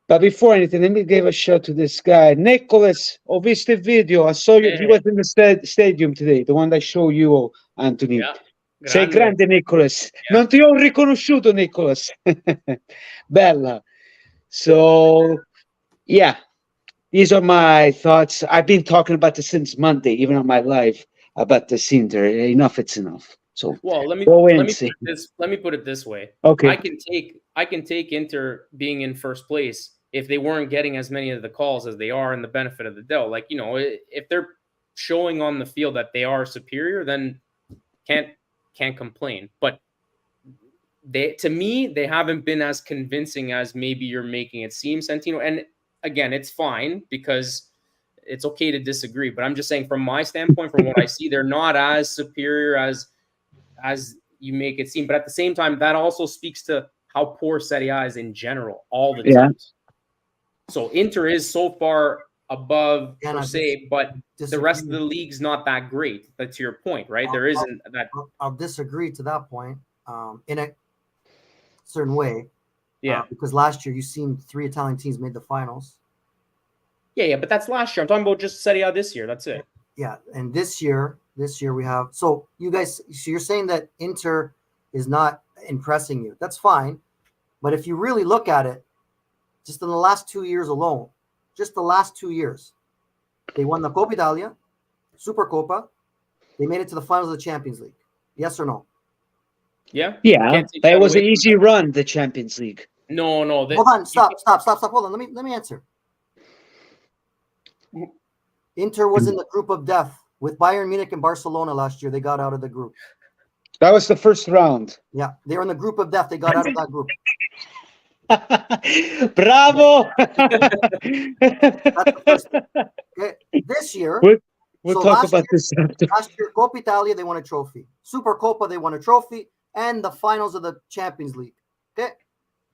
S1: But before anything, let me give a shout to this guy. Nicholas, ho visto il video. I saw you. He was in the stadium today, the one that showed you, Anthony.
S3: Yeah.
S1: Sei
S3: Grande.
S1: grande, Nicholas.
S3: Yeah.
S1: Non ti ho riconosciuto, Nicholas. Bella. So, yeah, these are my thoughts. I've been talking about this since Monday, even on my live, about the scene there. Enough, it's enough. So,
S3: Well, let me
S1: go in
S3: let
S1: and
S3: me
S1: see.
S3: put it this way.
S1: Okay.
S3: I can take Inter being in first place if they weren't getting as many of the calls as they are and the benefit of the doubt. Like, if they're showing on the field that they are superior, then can't complain. But to me, they haven't been as convincing as maybe you're making it seem, Santino. And again, it's fine because it's okay to disagree. But I'm just saying from my standpoint, from what I see, they're not as superior as you make it seem. But at the same time, that also speaks to how poor Serie A is in general, all the teams. So Inter is so far above per se, but the rest of the league's not that great. That's your point, right? There isn't that.
S2: I'll disagree to that point. in a certain way.
S3: Yeah.
S2: Because last year you seen 3 Italian teams made the finals.
S3: Yeah, but that's last year. I'm talking about just Serie A this year. That's it.
S2: Yeah, and this year we have. So you guys, so you're saying that Inter is not impressing you. That's fine, but if you really look at it, just in the last 2 years alone, just the last 2 years, they won the Coppa Italia, Super Coppa. They made it to the finals of the Champions League. Yes or no?
S3: Yeah.
S1: Yeah, but it was an easy run, the Champions League.
S3: No.
S2: Hold on, stop. Hold on. Let me answer. Inter was in the group of death with Bayern Munich and Barcelona last year. They got out of the group.
S1: That was the first round.
S2: Yeah, they were in the group of death. They got out of that group.
S1: Bravo!
S2: That's the first thing. Okay. This year,
S1: we'll talk about this after.
S2: Last year, Coppa Italia, they won a trophy. Super Coppa, they won a trophy, and the finals of the Champions League. Okay,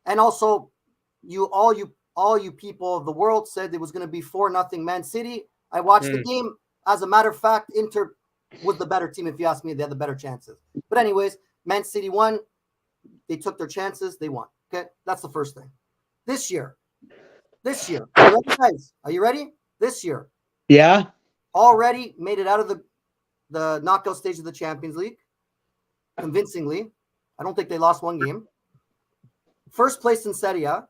S2: and also, all you people of the world said it was going to be 4-0 Man City. I watched the game. As a matter of fact, Inter was the better team. If you ask me, they had the better chances. But anyways, Man City won. They took their chances. They won. Okay, that's the first thing. This year, are you ready, guys? Are you ready? This year,
S1: yeah,
S2: already made it out of the knockout stage of the Champions League convincingly. I don't think they lost one game. First place in Serie A,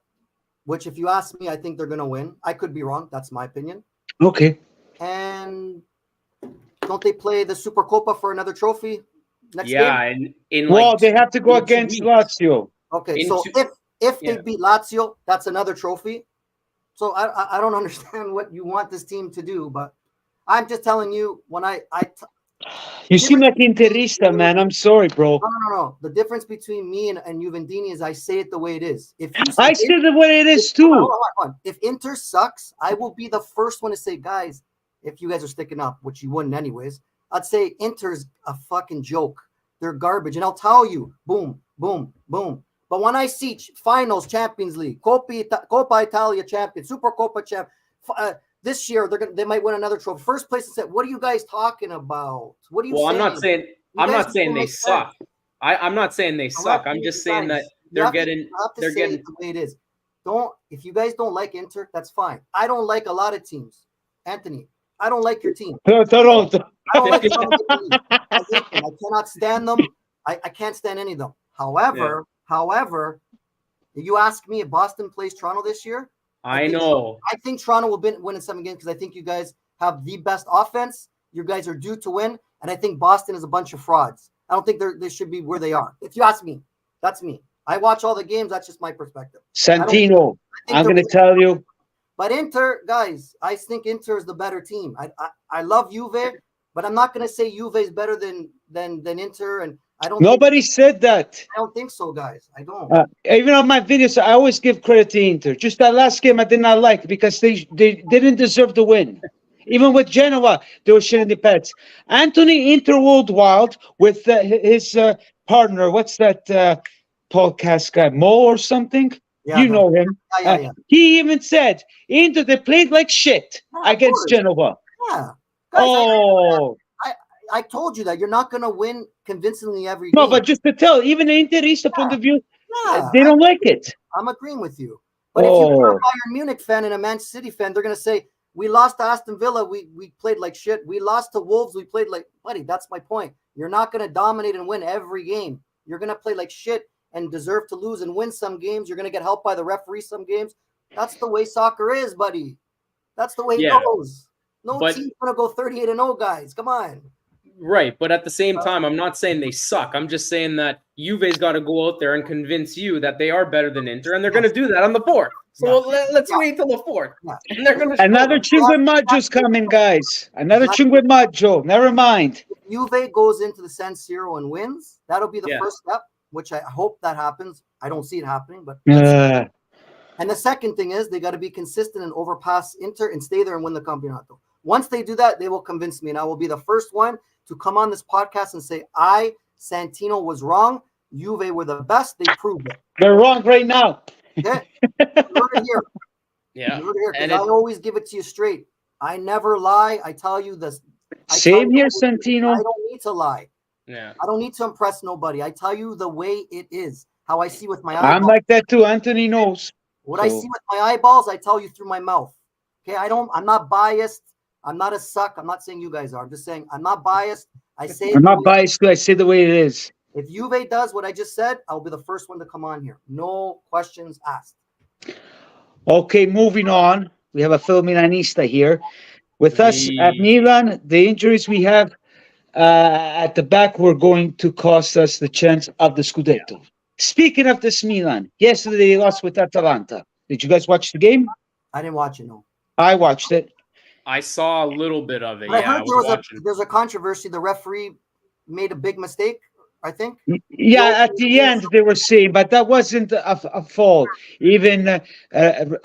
S2: which, if you ask me, I think they're going to win. I could be wrong. That's my opinion.
S1: Okay.
S2: And don't they play the Super Coppa for another trophy next game?
S3: Yeah,
S1: they have to go against Lazio.
S2: Okay, so if they beat Lazio, that's another trophy. So I don't understand what you want this team to do, but I'm just telling you, when
S1: you seem like Interista, man. I'm sorry, bro.
S2: No. The difference between me and Juventini is I say it the way it is.
S1: I say it the way it is too.
S2: Hold on. If Inter sucks, I will be the first one to say, guys, if you guys are sticking up, which you wouldn't anyways, I'd say Inter's a fucking joke. They're garbage. And I'll tell you, boom, boom, boom. But when I see finals, Champions League, Coppa Italia champion, Super Coppa champion, this year they might win another trophy. First place, said, what are you guys talking about? What are you saying?
S3: I'm not saying they suck. I'm not saying they suck. I'm just saying that they're getting
S2: the way it is. If you guys don't like Inter, that's fine. I don't like a lot of teams. Anthony, I don't like your team. I don't like some of the teams. I cannot stand them. I can't stand any of them. However, if you ask me if Boston plays Toronto this year, I think Toronto will win in 7 games because I think you guys have the best offense. You guys are due to win, and I think Boston is a bunch of frauds. I don't think they should be where they are. If you ask me, that's me. I watch all the games. That's just my perspective.
S1: Santino, I'm going to tell you.
S2: But Inter, guys, I think Inter is the better team. I love Juve, but I'm not going to say Juve is better than Inter, and I don't.
S1: Nobody said that.
S2: I don't think so, guys. I don't.
S1: Even on my videos, I always give credit to Inter. Just that last game, I did not like because they didn't deserve the win. Even with Genoa, they were shitting the pets. Anthony Interworldwide with his partner. What's that podcast guy? Mo or something?
S2: Yeah,
S1: you know him.
S2: Yeah.
S1: He even said Inter they played like shit against Genoa.
S2: Yeah. Guys,
S1: I
S2: I told you that you're not going to win convincingly every
S1: no,
S2: game.
S1: but just to tell, even the Interista point of view, they don't like it.
S2: I'm agreeing with you. But if you're a Bayern Munich fan and a Man City fan, they're going to say, we lost to Aston Villa. We played like shit. We lost to Wolves. We played like, buddy, that's my point. You're not going to dominate and win every game. You're going to play like shit and deserve to lose and win some games. You're going to get helped by the referee some games. That's the way soccer is, buddy. That's the way it goes. No team's going to go 38-0, guys. Come on.
S3: Right, but at the same time, I'm not saying they suck. I'm just saying that Juve's got to go out there and convince you that they are better than Inter, and they're going to do that on the 4th. So let's wait till the 4th. And they're going to
S1: another Cinque Maggio's coming, guys. Another Cinque Maggio. Never mind.
S2: If Juve goes into the San Siro and wins, that'll be the first step, which I hope that happens. I don't see it happening, but and the second thing is they got to be consistent and overpass Inter and stay there and win the Campionato. Once they do that, they will convince me, and I will be the first one to come on this podcast and say, Santino was wrong. Juve were the best. They proved it.
S1: They're wrong right now.
S2: Okay? You heard it here.
S3: Yeah.
S2: You heard it here, because I always give it to you straight. I never lie. I tell you this.
S1: Same here, Santino.
S2: I don't need to lie.
S3: Yeah.
S2: I don't need to impress nobody. I tell you the way it is, how I see with my
S1: I'm
S2: eyeballs.
S1: like that too. Anthony knows.
S2: What I
S1: So-
S2: see with my eyeballs, I tell you through my mouth. Okay, I'm not biased. I'm not a suck. I'm not saying you guys are. I'm just saying I'm not biased. I say
S1: I'm not biased. I say the way it is.
S2: if Juve does what I just said, I'll be the first one to come on here. No questions asked.
S1: Okay, moving on. We have a Phil Milanista here. With us at
S3: The-
S1: Milan, the injuries we have at the back were going to cost us the chance of the Scudetto. Speaking of this Milan, yesterday they lost with Atalanta. Did you guys watch the game?
S2: I didn't watch it, no.
S1: I watched it.
S3: I saw a little bit of it.
S2: But I
S3: Yeah, I
S2: heard
S3: was watching.
S2: there's a controversy. The referee made a big mistake, I think.
S1: Yeah, at the end they were saying, but that wasn't a fault. Even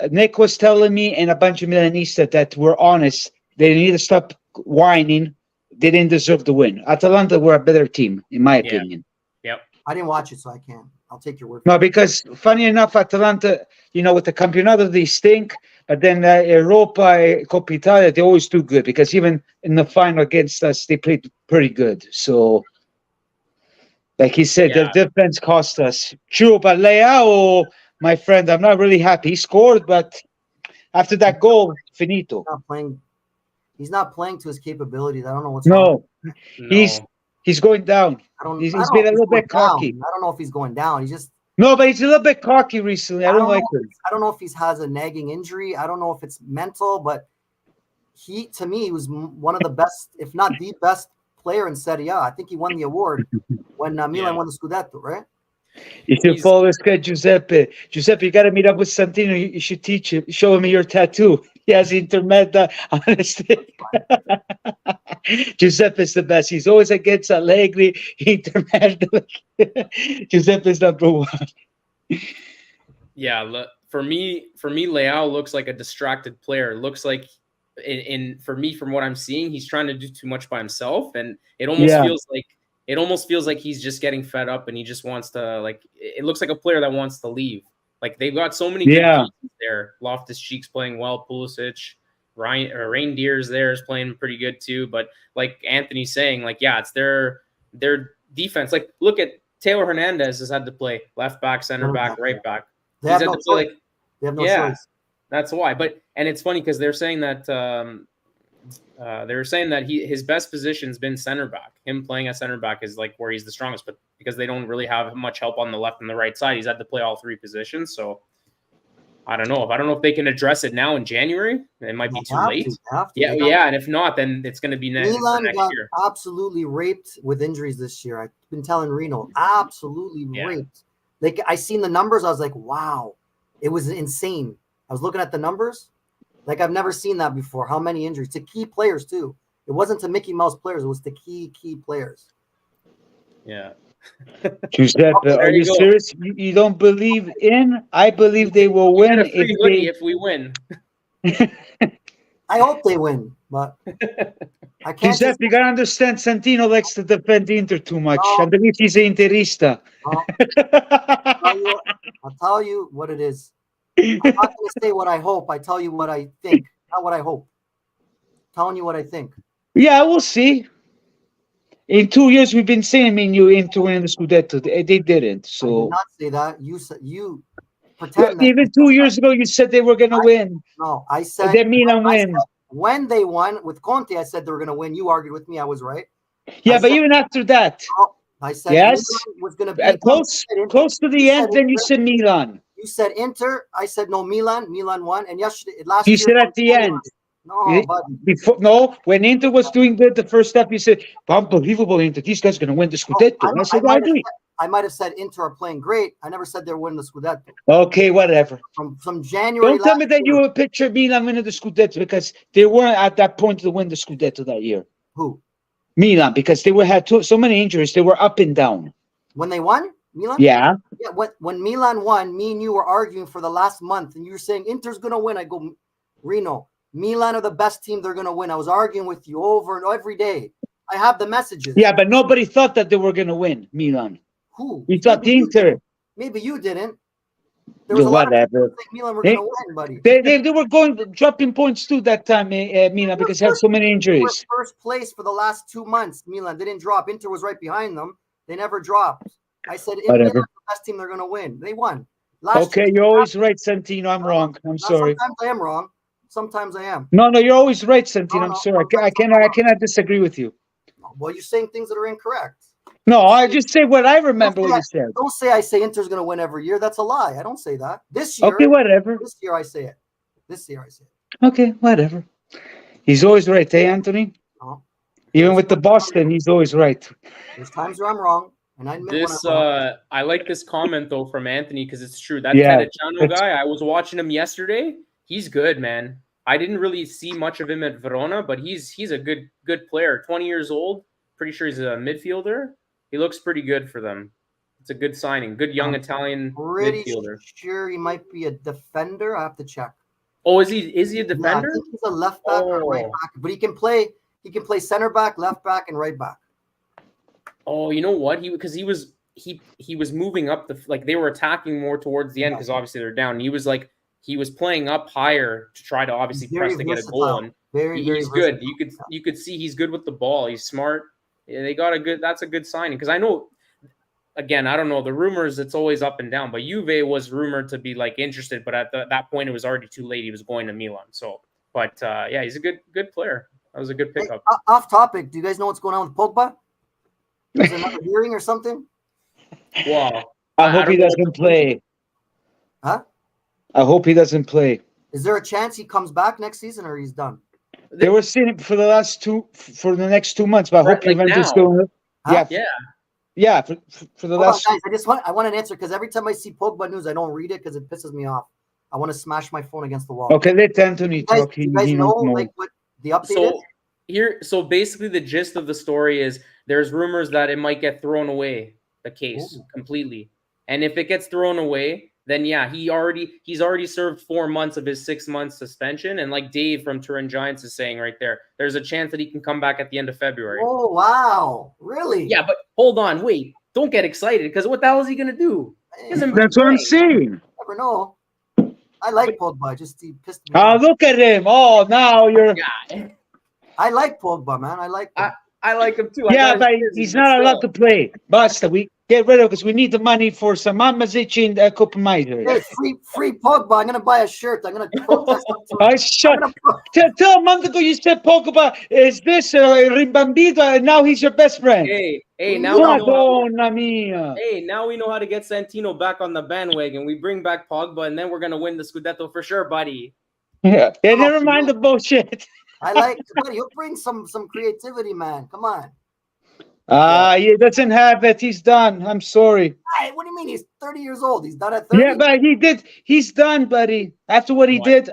S1: Nick was telling me and a bunch of Milanista that were honest. They need to stop whining. They didn't deserve the win. Atalanta were a better team, in my opinion.
S3: Yep.
S2: I didn't watch it, so I can't. I'll take your word
S1: No,
S2: for it.
S1: because funny enough, Atalanta, with the Campionato they stink, but then Europa, Coppa Italia, they always do good because even in the final against us, they played pretty good. So, like he said,
S3: Yeah.
S1: the defense cost us. True, but Leao, my friend, I'm not really happy. He scored, but after that goal, finito.
S2: He's not playing to his capabilities. I don't know what's wrong.
S1: No,
S3: No.
S1: he's going down.
S2: I don't.
S1: He's
S2: I don't
S1: been
S2: know
S1: a
S2: if
S1: little
S2: he's
S1: bit
S2: going
S1: cocky.
S2: down. I don't know if he's going down. He's just.
S1: No, but he's a little bit cocky recently. I don't like him.
S2: I don't know if he has a nagging injury. I don't know if it's mental, but to me, he was one of the best, if not the best player in Serie A. I think he won the award when Milan won the Scudetto, right?
S1: You should follow this guy, Giuseppe. Giuseppe, you got to meet up with Santino. You should teach him, show him your tattoo. He has intermeda on his stick. Giuseppe's the best. He's always against Allegri, intermeda. Giuseppe's number one.
S3: Yeah, for me, Leao looks like a distracted player. Looks like, for me, from what I'm seeing, he's trying to do too much by himself, and it almost feels like he's just getting fed up, and he just wants to It looks like a player that wants to leave. Like they've got so many good pieces there. Loftus-Cheek's playing well. Pulisic, Reindeer's there is playing pretty good too. But like Anthony's saying, it's their defense. Like look at Taylor Hernandez has had to play left back, center back, right back.
S2: They have no choice. They have no choice.
S3: That's why. And it's funny because they're saying that his best position's been center back. Him playing at center back is like where he's the strongest, but because they don't really have much help on the left and the right side, he's had to play all three positions. So I don't know if they can address it now in January. It might be too late. Yeah, and if not, then it's going to be next year.
S2: Absolutely raped with injuries this year. I've been telling Reno, absolutely raped. Like I seen the numbers, I was like, wow, it was insane. I was looking at the numbers, like I've never seen that before. How many injuries to key players too? It wasn't to Mickey Mouse players; it was to key players.
S3: Yeah.
S1: Giuseppe, are you serious? You don't believe in? I believe they will win
S3: if we win.
S2: I hope they win, but I can't.
S1: Giuseppe, you gotta understand. Santino likes to defend Inter too much. I believe he's an Interista.
S2: I'll tell you what it is. I'm not going to say what I hope. I tell you what I think, not what I hope. Telling you what I think.
S1: Yeah, we'll see. In 2 years, we've been saying Inter winning the Scudetto. They didn't. So
S2: I did not say that. You pretend.
S1: Even 2 years ago, you said they were going to win.
S2: No, I said
S1: that Milan win.
S2: When they won with Conte, I said they were going to win. You argued with me. I was right.
S1: Yeah, but even after that,
S2: I said
S1: yes,
S2: Milan was going to be
S1: close to the end. Then you said Milan.
S2: You said Inter. I said no, Milan. Milan won. And last
S1: you
S2: year,
S1: said at the end.
S2: No,
S1: when Inter was doing good the first step, you said, unbelievable Inter. These guys are going to win the Scudetto. I agree.
S2: I might have said Inter are playing great. I never said they're winning the Scudetto.
S1: Okay, whatever.
S2: From January.
S1: Don't tell me that you would picture Milan winning the Scudetto because they weren't at that point to win the Scudetto that year.
S2: Who?
S1: Milan, because they had so many injuries. They were up and down.
S2: When they won? Milan?
S1: Yeah.
S2: Yeah. When Milan won, me and you were arguing for the last month, and you were saying Inter's going to win. I go, Reno, Milan are the best team. They're going to win. I was arguing with you over and every day. I have the messages.
S1: Yeah, but nobody thought that they were going to win, Milan.
S2: Who?
S1: We thought Inter.
S2: Maybe you didn't. There was a lot of people
S1: Whatever.
S2: saying Milan were going to win, buddy.
S1: They were dropping points too that time, Milan, because they have so many
S2: They were
S1: injuries.
S2: first place for the last 2 months. Milan didn't drop. Inter was right behind them. They never dropped. I said, Milan is
S1: Whatever.
S2: the best team they're going to win. They won. Last
S1: Okay,
S2: year,
S1: you're always right, Santino. I'm wrong. I'm sorry.
S2: Sometimes I am wrong. Sometimes I am.
S1: No, you're always right, Santino.
S2: No,
S1: I'm
S2: no,
S1: sorry. I
S2: sometimes
S1: cannot disagree with you.
S2: Well, you're saying things that are incorrect.
S1: No, I just say what I remember what you said.
S2: Don't say I say Inter's going to win every year. That's a lie. I don't say that. This year,
S1: Okay, whatever.
S2: This year I say it. This year I say it.
S1: Okay, whatever. He's always right, eh, Anthony?
S2: No.
S1: Even with the Boston, he's always right.
S2: There's times where I'm wrong, and I admit
S3: This
S2: when I'm wrong.
S3: I like this comment though from Anthony because it's true. That
S1: Yeah,
S3: Tedesco guy, I was watching him yesterday. He's good, man. I didn't really see much of him at Verona, but he's a good player. 20 years old. Pretty sure he's a midfielder. He looks pretty good for them. It's a good signing. Good young Italian
S2: Pretty
S3: midfielder.
S2: sure he might be a defender. I have to check.
S3: Oh, is he a
S2: Yeah, I
S3: defender?
S2: think he's a left back or a right back, but he can play center back, left back, and right back.
S3: Oh, you know what? He was moving up they were attacking more towards the end because obviously they're down. He was playing up higher to try to obviously press to get a goal. And he's good. You could see he's good with the ball. He's smart. Yeah, they got that's a good signing because I know. Again, I don't know the rumors. It's always up and down. But Juve was rumored to be interested, but at that point it was already too late. He was going to Milan. So, but yeah, he's a good player. That was a good pickup.
S2: Hey, off topic. Do you guys know what's going on with Pogba? Is there another hearing or something?
S3: Well,
S1: I hope he doesn't play.
S2: Huh?
S1: I hope he doesn't play.
S2: Is there a chance he comes back next season, or he's done?
S1: They were seeing it for the next 2 months, but I hope Juventus go.
S2: Huh?
S1: Yeah, for the
S2: Hold
S1: last.
S2: on, guys, I want an answer because every time I see Pogba news, I don't read it because it pisses me off. I want to smash my phone against the wall.
S1: Okay, let Anthony talk.
S2: You guys know what the update is?
S3: So basically, the gist of the story is there's rumors that it might get thrown away, the case completely, and if it gets thrown away, then yeah, he's already served 4 months of his 6 month suspension, and like Dave from Turin Giants is saying right there's a chance that he can come back at the end of February.
S2: Oh wow, really?
S3: Yeah, but hold on, wait, don't get excited because what the hell is he gonna do?
S1: That's what I'm saying.
S2: Never know. I like Pogba. Just he pissed me
S1: Oh,
S2: off.
S1: look at him! Oh, now you're.
S3: Yeah,
S2: I like Pogba, man. I like him.
S3: I like him too.
S1: Yeah, but he's not allowed to play. Basta, we get rid of because we need the money for some Mamazic and Coppa.
S2: Hey, free Pogba. I'm gonna buy a shirt. I'm gonna protest.
S1: Tell a month ago you said Pogba is this rimbambito, and now he's your best friend.
S3: Hey, now
S1: Madonna mia.
S3: Hey, now we know how to get Santino back on the bandwagon. We bring back Pogba, and then we're gonna win the Scudetto for sure, buddy.
S1: Yeah, never mind the bullshit.
S2: I like, buddy. He'll bring some creativity, man. Come on.
S1: He doesn't have it. He's done. I'm sorry.
S2: Hey, what do you mean? He's 30 years old. He's done at 30.
S1: Yeah, but he did. He's done, buddy. After what he did.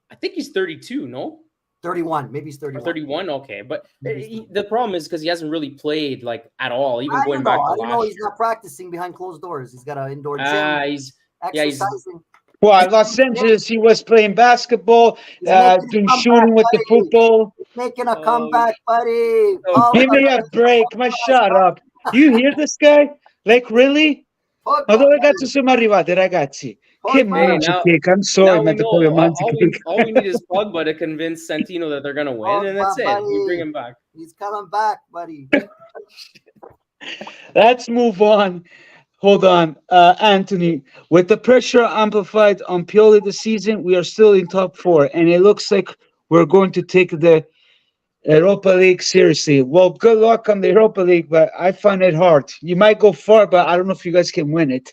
S3: I think he's 32, no?
S2: 31. Maybe he's 31.
S3: 31, okay. But the problem is because he hasn't really played at all, even going
S2: back
S3: to
S2: last
S3: last
S2: he's not practicing behind closed doors. He's got an indoor gym.
S3: He's
S2: exercising.
S1: Well, at Los Angeles, he was playing basketball, doing shooting with the football.
S2: Making a comeback, buddy.
S1: Give me a break. Shut up. You hear this guy? Really? Ma dove cazzo siamo arrivati, ragazzi? Che mangiateca. I'm sorry, ma
S3: all we need is Pogba to convince Santino that they're going to win, and that's it. We bring him back.
S2: He's coming back, buddy.
S1: Let's move on. Hold on, Anthony. With the pressure amplified on Pioli this season, we are still in top 4, and it looks like we're going to take the Europa League seriously. Well, good luck on the Europa League, but I find it hard. You might go far, but I don't know if you guys can win it.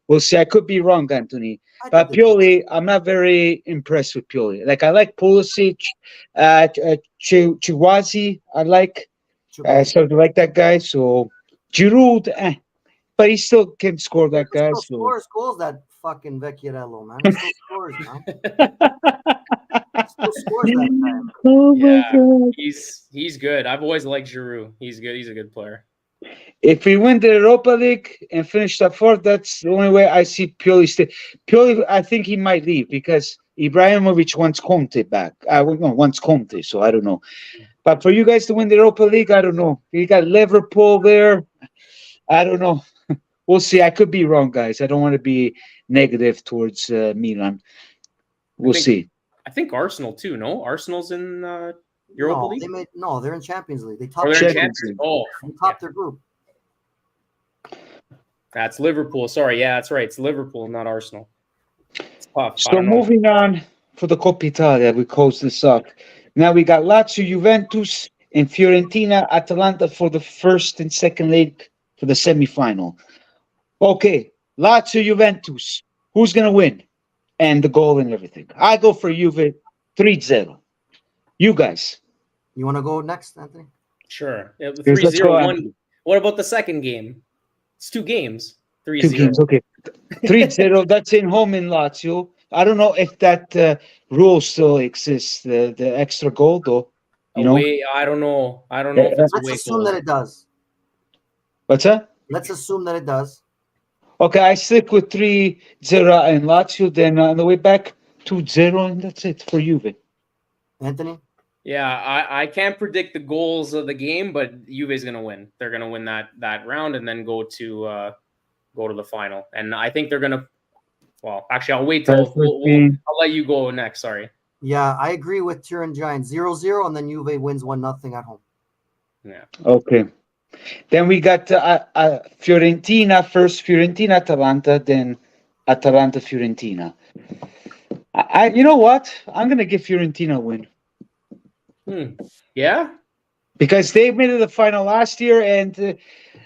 S1: We'll see. I could be wrong, Anthony. But Pioli, I'm not very impressed with Pioli. I like Pulisic, Chiwazi. I like that guy. So Giroud, but he still can score that guy.
S2: Scores that fucking Vecchiarello, man. He still scores, man. Still scores that guy.
S1: Oh my God.
S3: He's good. I've always liked Giroud. He's good. He's a good player.
S1: If we win the Europa League and finish top 4, that's the only way I see Pioli stay. Pioli, I think he might leave because Ibrahimovic wants Conte back. Wants Conte, so I don't know. But for you guys to win the Europa League, I don't know. You got Liverpool there. I don't know. we'll see. I could be wrong, guys. I don't want to be negative towards Milan. We'll see.
S3: I think Arsenal too. No, Arsenal's in Europa
S2: No,
S3: League.
S2: they're in Champions League. They
S3: Or
S2: topped
S3: they're in
S1: Champions
S3: Champions.
S1: League.
S3: Oh,
S2: they topped their group.
S3: that's Liverpool. Sorry, yeah, that's right. It's Liverpool, not Arsenal. It's tough. I
S1: So
S3: don't know.
S1: moving on for the Coppa Italia, we close this up. Now we got Lazio, Juventus, and Fiorentina, Atalanta for the first and second leg for the semi-final. Okay, Lazio, Juventus. Who's going to win? And the goal and everything. I go for Juve 3-0. You guys.
S2: You want to go next, Anthony?
S3: Sure. Yeah,
S1: Here's let's go,
S3: 3-0-1.
S1: Anthony.
S3: What about the second game? It's 2 games. 3-0.
S1: 2 games, okay. 3-0, that's in home in Lazio. I don't know if that rule still exists, the extra goal, though. You know?
S3: Away, I don't know. I don't know if it's
S2: Let's
S3: away
S2: assume
S3: goal.
S2: that it does.
S1: What's that?
S2: Let's assume that it does.
S1: Okay, I stick with 3-0 in Lazio. Then on the way back, 2-0, and that's it for Juve.
S2: Anthony?
S3: Yeah, I can't predict the goals of the game, but Juve's gonna win. They're gonna win that round and then go to the final. And I think they're gonna. Well, actually, I'll wait till I'll let you go next. Sorry.
S2: Yeah, I agree with Turin Giants. 0-0, and then Juve wins 1-0 at home.
S3: Yeah.
S1: Okay. Then we got Fiorentina first, Fiorentina, Atalanta, then Atalanta, Fiorentina. You know what? I'm gonna give Fiorentina a win.
S3: Yeah.
S1: Because they made it the final last year, and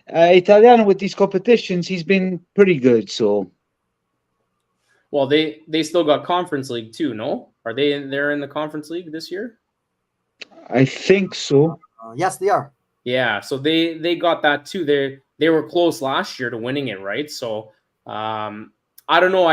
S1: Italiano with these competitions, he's been pretty good. So,
S3: well, they still got Conference League too. No, are they? They're in the Conference League this year.
S1: I think so.
S2: Yes, they are.
S3: Yeah, so they got that too. They were close last year to winning it, right? So, I don't know.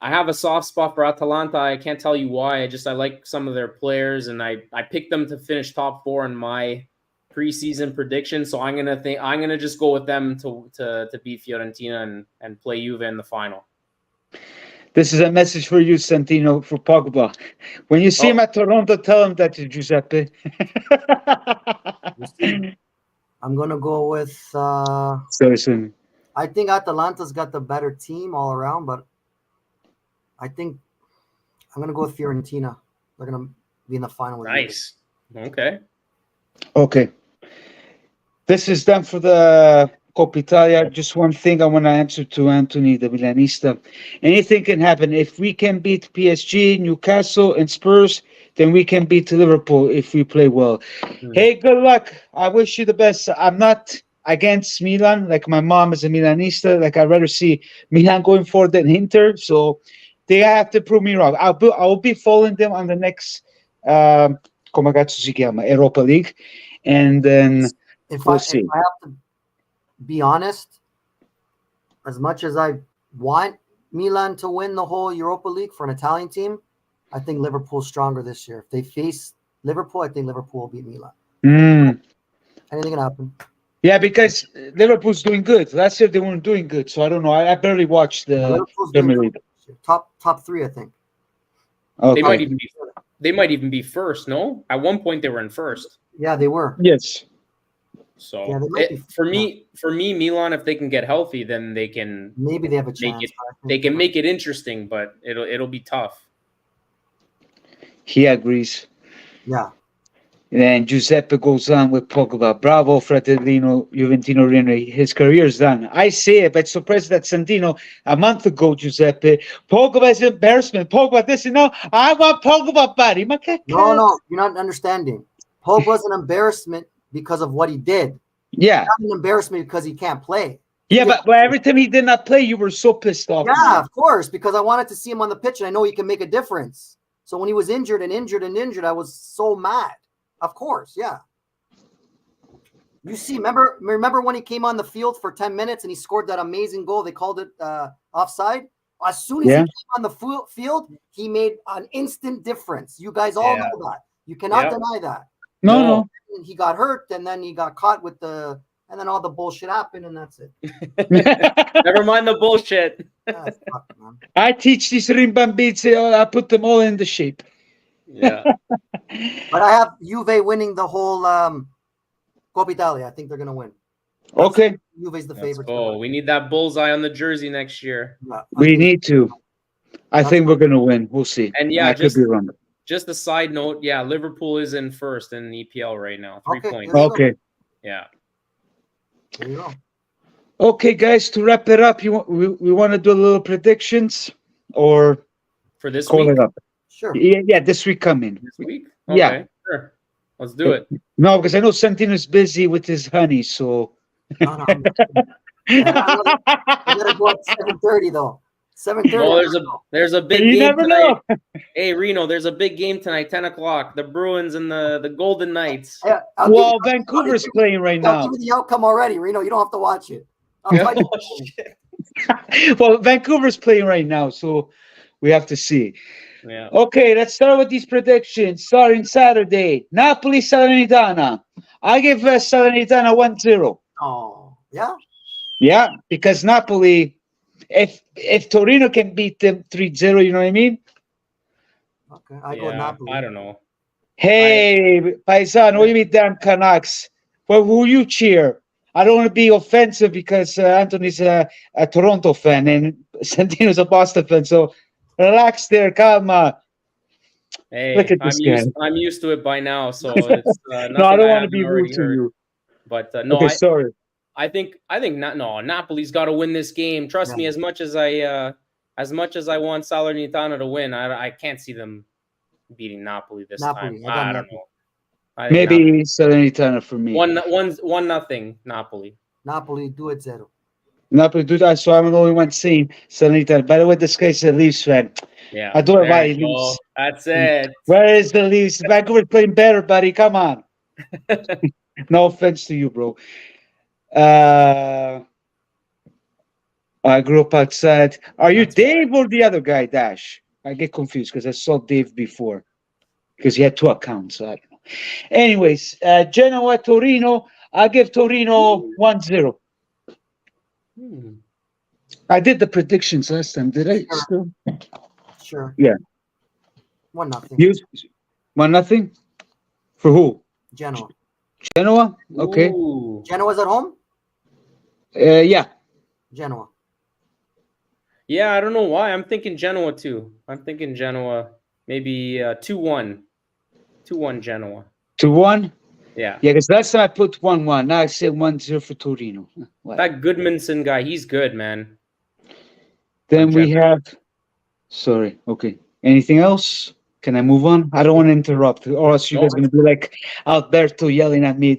S3: I have a soft spot for Atalanta. I can't tell you why. I like some of their players, and I picked them to finish top 4 in my preseason prediction. So I'm gonna just go with them to beat Fiorentina and play Juve in the final.
S1: This is a message for you, Santino, for Pogba. When you see him at Toronto, tell him that to Giuseppe.
S2: I'm gonna go with.
S1: Seriously.
S2: I think Atalanta's got the better team all around, but I think I'm gonna go with Fiorentina. They're gonna be in the final.
S3: Nice. Okay.
S1: Okay. This is done for the Coppa Italia. Just one thing I want to answer to Anthony, the Milanista. Anything can happen. If we can beat PSG, Newcastle, and Spurs, then we can beat Liverpool if we play well. Hey, good luck. I wish you the best. I'm not against Milan. Like, my mom is a Milanista. Like, I'd rather see Milan going forward than Inter. So they have to prove me wrong. I'll be following them on the next come cazzo si chiama, Europa League. And then we'll see.
S2: If I have to be honest, as much as I want Milan to win the whole Europa League for an Italian team, I think Liverpool's stronger this year. If they face Liverpool, I think Liverpool will beat Milan. Anything can happen.
S1: Yeah, because Liverpool's doing good. Last year they weren't doing good, so I don't know. I barely watched the Premier League.
S2: Top 3, I think.
S1: Okay.
S3: They might even be first. No, at one point they were in first.
S2: Yeah, they were.
S1: Yes.
S3: So
S2: yeah,
S3: for me, Milan, if they can get healthy, then they can
S2: maybe they have a chance.
S3: They can make it interesting, but it'll be tough.
S1: He agrees.
S2: Yeah.
S1: And Giuseppe goes on with Pogba. Bravo, Fratellino Juventino Rene. His career is done. I say it, but surprised that Santino a month ago, Giuseppe. Pogba is embarrassment. Pogba this, I want Pogba, buddy.
S2: No, you're not understanding. Pogba's an embarrassment because of what he did.
S1: Yeah.
S2: Not an embarrassment because he can't play.
S1: Yeah, but every time he did not play, you were so pissed off.
S2: Yeah, of course, because I wanted to see him on the pitch, and I know he can make a difference. So when he was injured, I was so mad. Of course, yeah. You see, remember when he came on the field for 10 minutes and he scored that amazing goal? They called it offside. As soon as he came on the field, he made an instant difference. You guys all know that. You cannot deny that.
S1: No.
S2: He got hurt, and then he got caught with and then all the bullshit happened, and that's it.
S3: Never mind the bullshit.
S1: I teach these rimbambits. I put them all in the shape.
S3: Yeah.
S2: But I have Juve winning the whole Coppa Italia. I think they're going to win.
S1: Okay,
S2: Juve's the
S3: Let's
S2: favorite.
S3: go. We need that bullseye on the jersey next year.
S1: we need to. I
S2: That's
S1: think we're
S2: fine.
S1: going to win. We'll see.
S3: And yeah,
S1: I could be wrong.
S3: just a side note. Yeah, Liverpool is in first in the EPL right now. 3
S2: Okay,
S3: points.
S2: there you go.
S1: Okay.
S3: Yeah.
S2: There you go.
S1: Okay, guys, to wrap it up, we want to do a little predictions or
S3: For this
S1: call
S3: week?
S1: it up?
S2: Sure.
S1: Yeah, this week coming.
S3: This week?
S1: Yeah.
S3: Okay, sure. Let's do it.
S1: No, because I know Santino's busy with his honey, so.
S2: No, no, I gotta go at 7:30 though. 7:30.
S3: Oh, there's a big
S1: You
S3: game
S1: never
S3: tonight.
S1: know.
S3: Hey Reno, there's a big game tonight, 10 o'clock. The Bruins and the Golden Knights.
S2: Yeah,
S1: Well, Vancouver's playing right
S2: I'll
S1: now.
S2: give you the outcome already, Reno. You don't have to watch it. I'll tell you.
S3: Oh, shit.
S1: Well, Vancouver's playing right now, so we have to see.
S3: Yeah.
S1: Okay, let's start with these predictions. Starting Saturday, Napoli Salernitana. I give Salernitana 1-0.
S2: Oh, yeah.
S1: Yeah, because Napoli, if Torino can beat them 3-0, you know what I mean?
S2: Okay, I go
S3: Yeah,
S2: Napoli.
S3: I don't know.
S1: Hey, Paisan, what do you mean, damn Canucks? Well, who you cheer? I don't want to be offensive because Anthony's a Toronto fan and Santino's a Boston fan, so relax there, calma.
S3: Hey,
S1: Look at this guy.
S3: I'm used to it by now, so it's nothing
S1: No, I don't want to
S3: haven't
S1: be rude
S3: already
S1: to
S3: heard.
S1: you.
S3: But no,
S1: Okay, sorry.
S3: I think not. No, Napoli's got to win this game. Trust me, as much as I want Salernitana to win, I can't see them beating Napoli this time. I don't know. I think
S1: Maybe Salernitana for me.
S3: 1-0 Napoli.
S2: Napoli do it 0.
S1: Napoli do that, so I'm the only one saying Salernitana. By the way, this guy's a Leafs fan.
S3: Yeah,
S1: I don't know why
S3: there
S1: he
S3: you
S1: Leafs.
S3: go. That's it.
S1: Where is the Leafs? Vancouver's playing better, buddy. Come on. No offense to you, bro. I grew up outside. Are you Dave or the other guy, Dash? I get confused because I saw Dave before because he had 2 accounts. So I don't know. Anyways, Genoa, Torino. I give Torino 1-0. I did the predictions last time. Did I? Still?
S2: Sure.
S1: Yeah.
S2: 1-0.
S1: You 1-0 for who?
S2: Genoa.
S1: Genoa. Okay.
S3: Ooh.
S2: Genoa's at home.
S1: Yeah.
S2: Genoa.
S3: Yeah, I don't know why. I'm thinking Genoa too. I'm thinking Genoa, maybe 2-1. 2-1 Genoa.
S1: 2-1.
S3: Yeah.
S1: Yeah, because last time I put 1-1. Now I say 1-0 for Torino. Wow.
S3: That Goodmanson guy, he's good, man.
S1: Then we have. Sorry. Okay. Anything else? Can I move on? I don't want to interrupt, or else you guys are gonna be like Alberto yelling at me.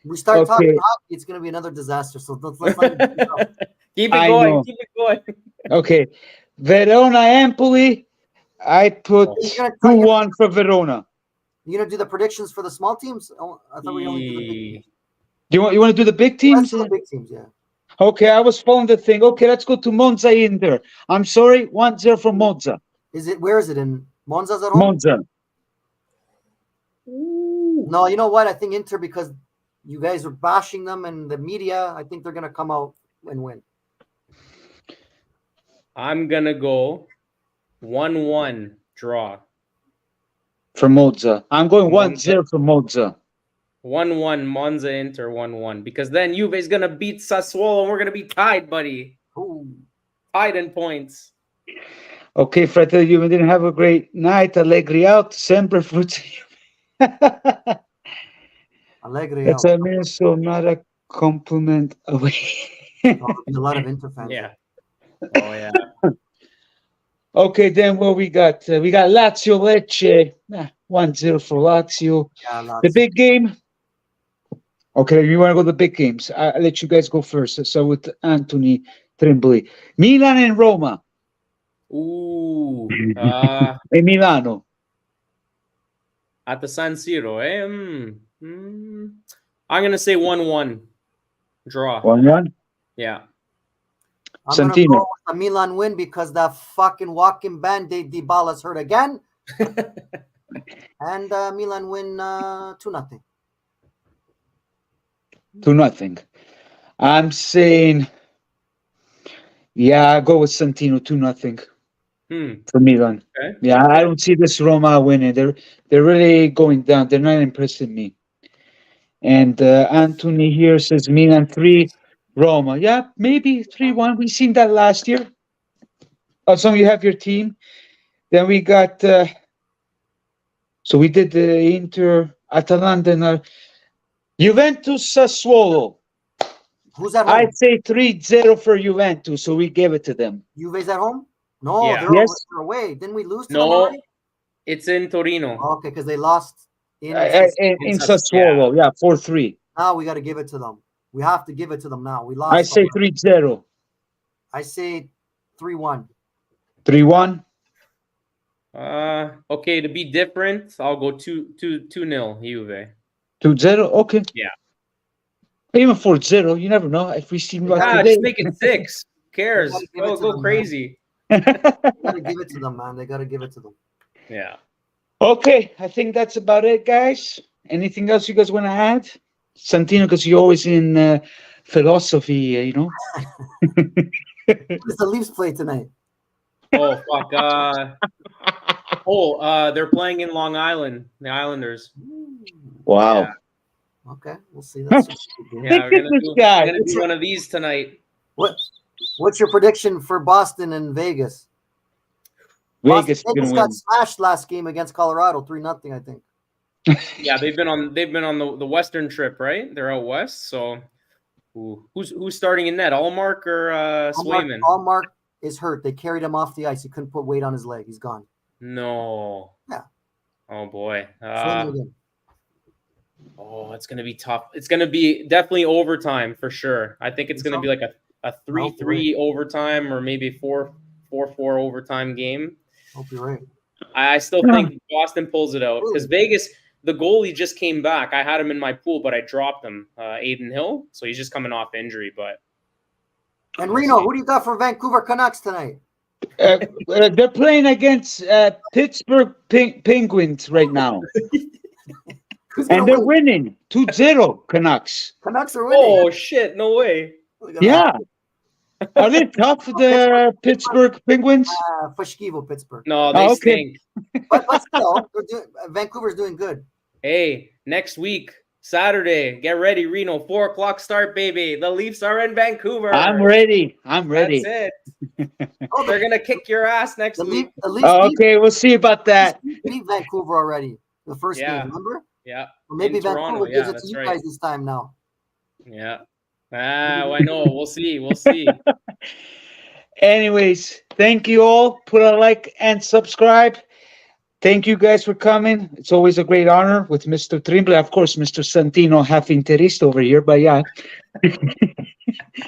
S2: We start talking hockey, it's gonna be another disaster. So let's not
S3: Keep it going.
S1: know.
S3: Keep it going.
S1: Okay. Verona Empoli. I put 2-1 for Verona.
S2: You gonna do the predictions for the small teams? Oh, I thought we only do the big teams.
S1: You want to do the big teams?
S2: The big teams, yeah.
S1: Okay, I was following the thing. Okay, let's go to Monza Inter. I'm sorry, 1-0 for Monza.
S2: Where is it in Monza's at home?
S1: Monza.
S2: No, you know what? I think Inter, because you guys are bashing them and the media, I think they're gonna come out and win.
S3: I'm gonna go 1-1 draw.
S1: For Monza. I'm going 1-0 for Monza.
S3: 1-1 Monza Inter 1-1 because then Juve is gonna beat Sassuolo and we're gonna be tied, buddy.
S2: Ooh.
S3: Tied in points.
S1: Okay, Fratelli, you didn't have a great night. Allegri out. Sempre frutti.
S2: Allegri
S1: That's
S2: out.
S1: so not a compliment away.
S2: A lot of Inter fans.
S3: Yeah. Oh yeah.
S1: Okay, then what we got? We got Lazio Lecce. 1-0 for Lazio.
S2: Yeah, Lazio.
S1: The big game. Okay, you want to go to the big games? I'll let you guys go first. So with Anthony Tremboli. Milan and Roma.
S3: Ooh.
S1: E Milano.
S3: At the San Siro, eh? I'm gonna say 1-1 draw.
S1: 1-1.
S3: Yeah.
S2: I'm gonna
S1: Santino.
S2: go with a Milan win because that fucking walking band-aid Dybala's hurt again. And Milan win 2-0.
S1: 2-0. I'm saying, yeah, I'll go with Santino 2-0 for Milan.
S3: Okay.
S1: Yeah, I don't see this Roma winning. They're really going down. They're not impressing me. And Anthony here says Milan 3, Roma. Yeah, maybe 3-1. We seen that last year. Also, you have your team. Then we got, so we did the Inter, Atalanta, and Juventus Sassuolo.
S2: Who's at home?
S1: I'd say 3-0 for Juventus, so we gave it to them.
S2: Juve's at home? No,
S3: Yeah.
S2: they're
S1: Yes.
S2: away. Didn't we lose to them
S3: No,
S2: already?
S3: it's in Torino.
S2: Okay, because they lost in.
S1: In Sassuolo, yeah, 4-3.
S2: Now we got to give it to them. We have to give it to them now. We lost.
S1: I say 3-0.
S2: I say 3-1.
S1: 3-1.
S3: Okay, to be different, I'll go 2-0 Juve.
S1: 2-0. Okay.
S3: Yeah.
S1: Even 4-0. You never know. If we see what today.
S3: Just make it 6. Who cares?
S2: You gotta give it to
S3: Go
S2: them,
S3: crazy.
S2: They got to give it to them, man. They got to give it to them.
S3: Yeah.
S1: Okay, I think that's about it, guys. Anything else you guys want to add? Santino, because you're always in philosophy, you know.
S2: Who's the Leafs play tonight?
S3: Oh fuck. They're playing in Long Island. The Islanders.
S1: Wow.
S3: Yeah.
S2: Okay, we'll see. That's
S3: Yeah, we're gonna do one of these tonight.
S2: What's your prediction for Boston and Vegas?
S1: Vegas
S2: Vegas got smashed last game against Colorado, 3-0, I think.
S3: Yeah, they've been on the Western trip, right? They're out west. So who's starting in net? Allmark or Swayman?
S2: Allmark is hurt. They carried him off the ice. He couldn't put weight on his leg. He's gone.
S3: No.
S2: Yeah.
S3: Oh boy. It's gonna be tough. It's gonna be definitely overtime for sure. I think it's gonna be like a 3-3 overtime or maybe 4-4 overtime game.
S2: Hope you're right.
S3: I still think Boston pulls it out because Vegas, the goalie just came back. I had him in my pool, but I dropped him, Aiden Hill. So he's just coming off injury. But
S2: and Reno, who do you got for Vancouver Canucks tonight?
S1: They're playing against Pittsburgh Penguins right now. And they're winning 2-0 Canucks.
S2: Canucks are winning.
S3: Oh, shit. No way.
S1: Yeah. Are they tough, the Pittsburgh Penguins?
S2: Fashkivo, Pittsburgh.
S3: No, they stink.
S2: But still, Vancouver's doing good.
S3: Hey, next week, Saturday, get ready, Reno. 4 o'clock start, baby. The Leafs are in Vancouver.
S1: I'm ready. That's
S3: it. They're going to kick your ass next week.
S1: Okay, we'll see about that.
S2: Beat Vancouver already. The first game, remember?
S3: Yeah.
S2: Well, maybe Vancouver gives it to you guys this time now.
S3: Yeah. I know. We'll see.
S1: Anyways, thank you all. Put a like and subscribe. Thank you guys for coming. It's always a great honor with Mr. Trimble. Of course, Mr. Santino, half interist over here, but yeah.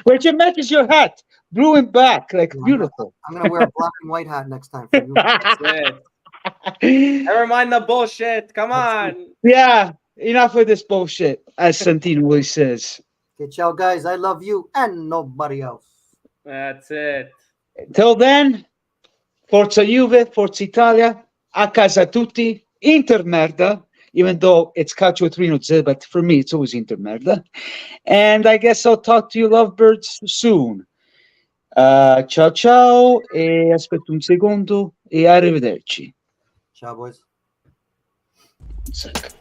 S1: Where'd you match your hat? Blue and black, like beautiful.
S2: I'm going to wear a black and white hat next time for you.
S3: That's it. Never mind the bullshit. Come on.
S1: Yeah, enough of this bullshit, as Santino always says.
S2: Okay, ciao, guys. I love you and nobody else.
S3: That's it.
S1: Till then, Forza Juve, Forza Italia, a casa tutti, Inter merda, even though it's Calcio 3-0, but for me, it's always Inter merda. And I guess I'll talk to you lovebirds soon. Ciao ciao, e aspetto un secondo, e arrivederci.
S2: Ciao, boys.
S1: Sick.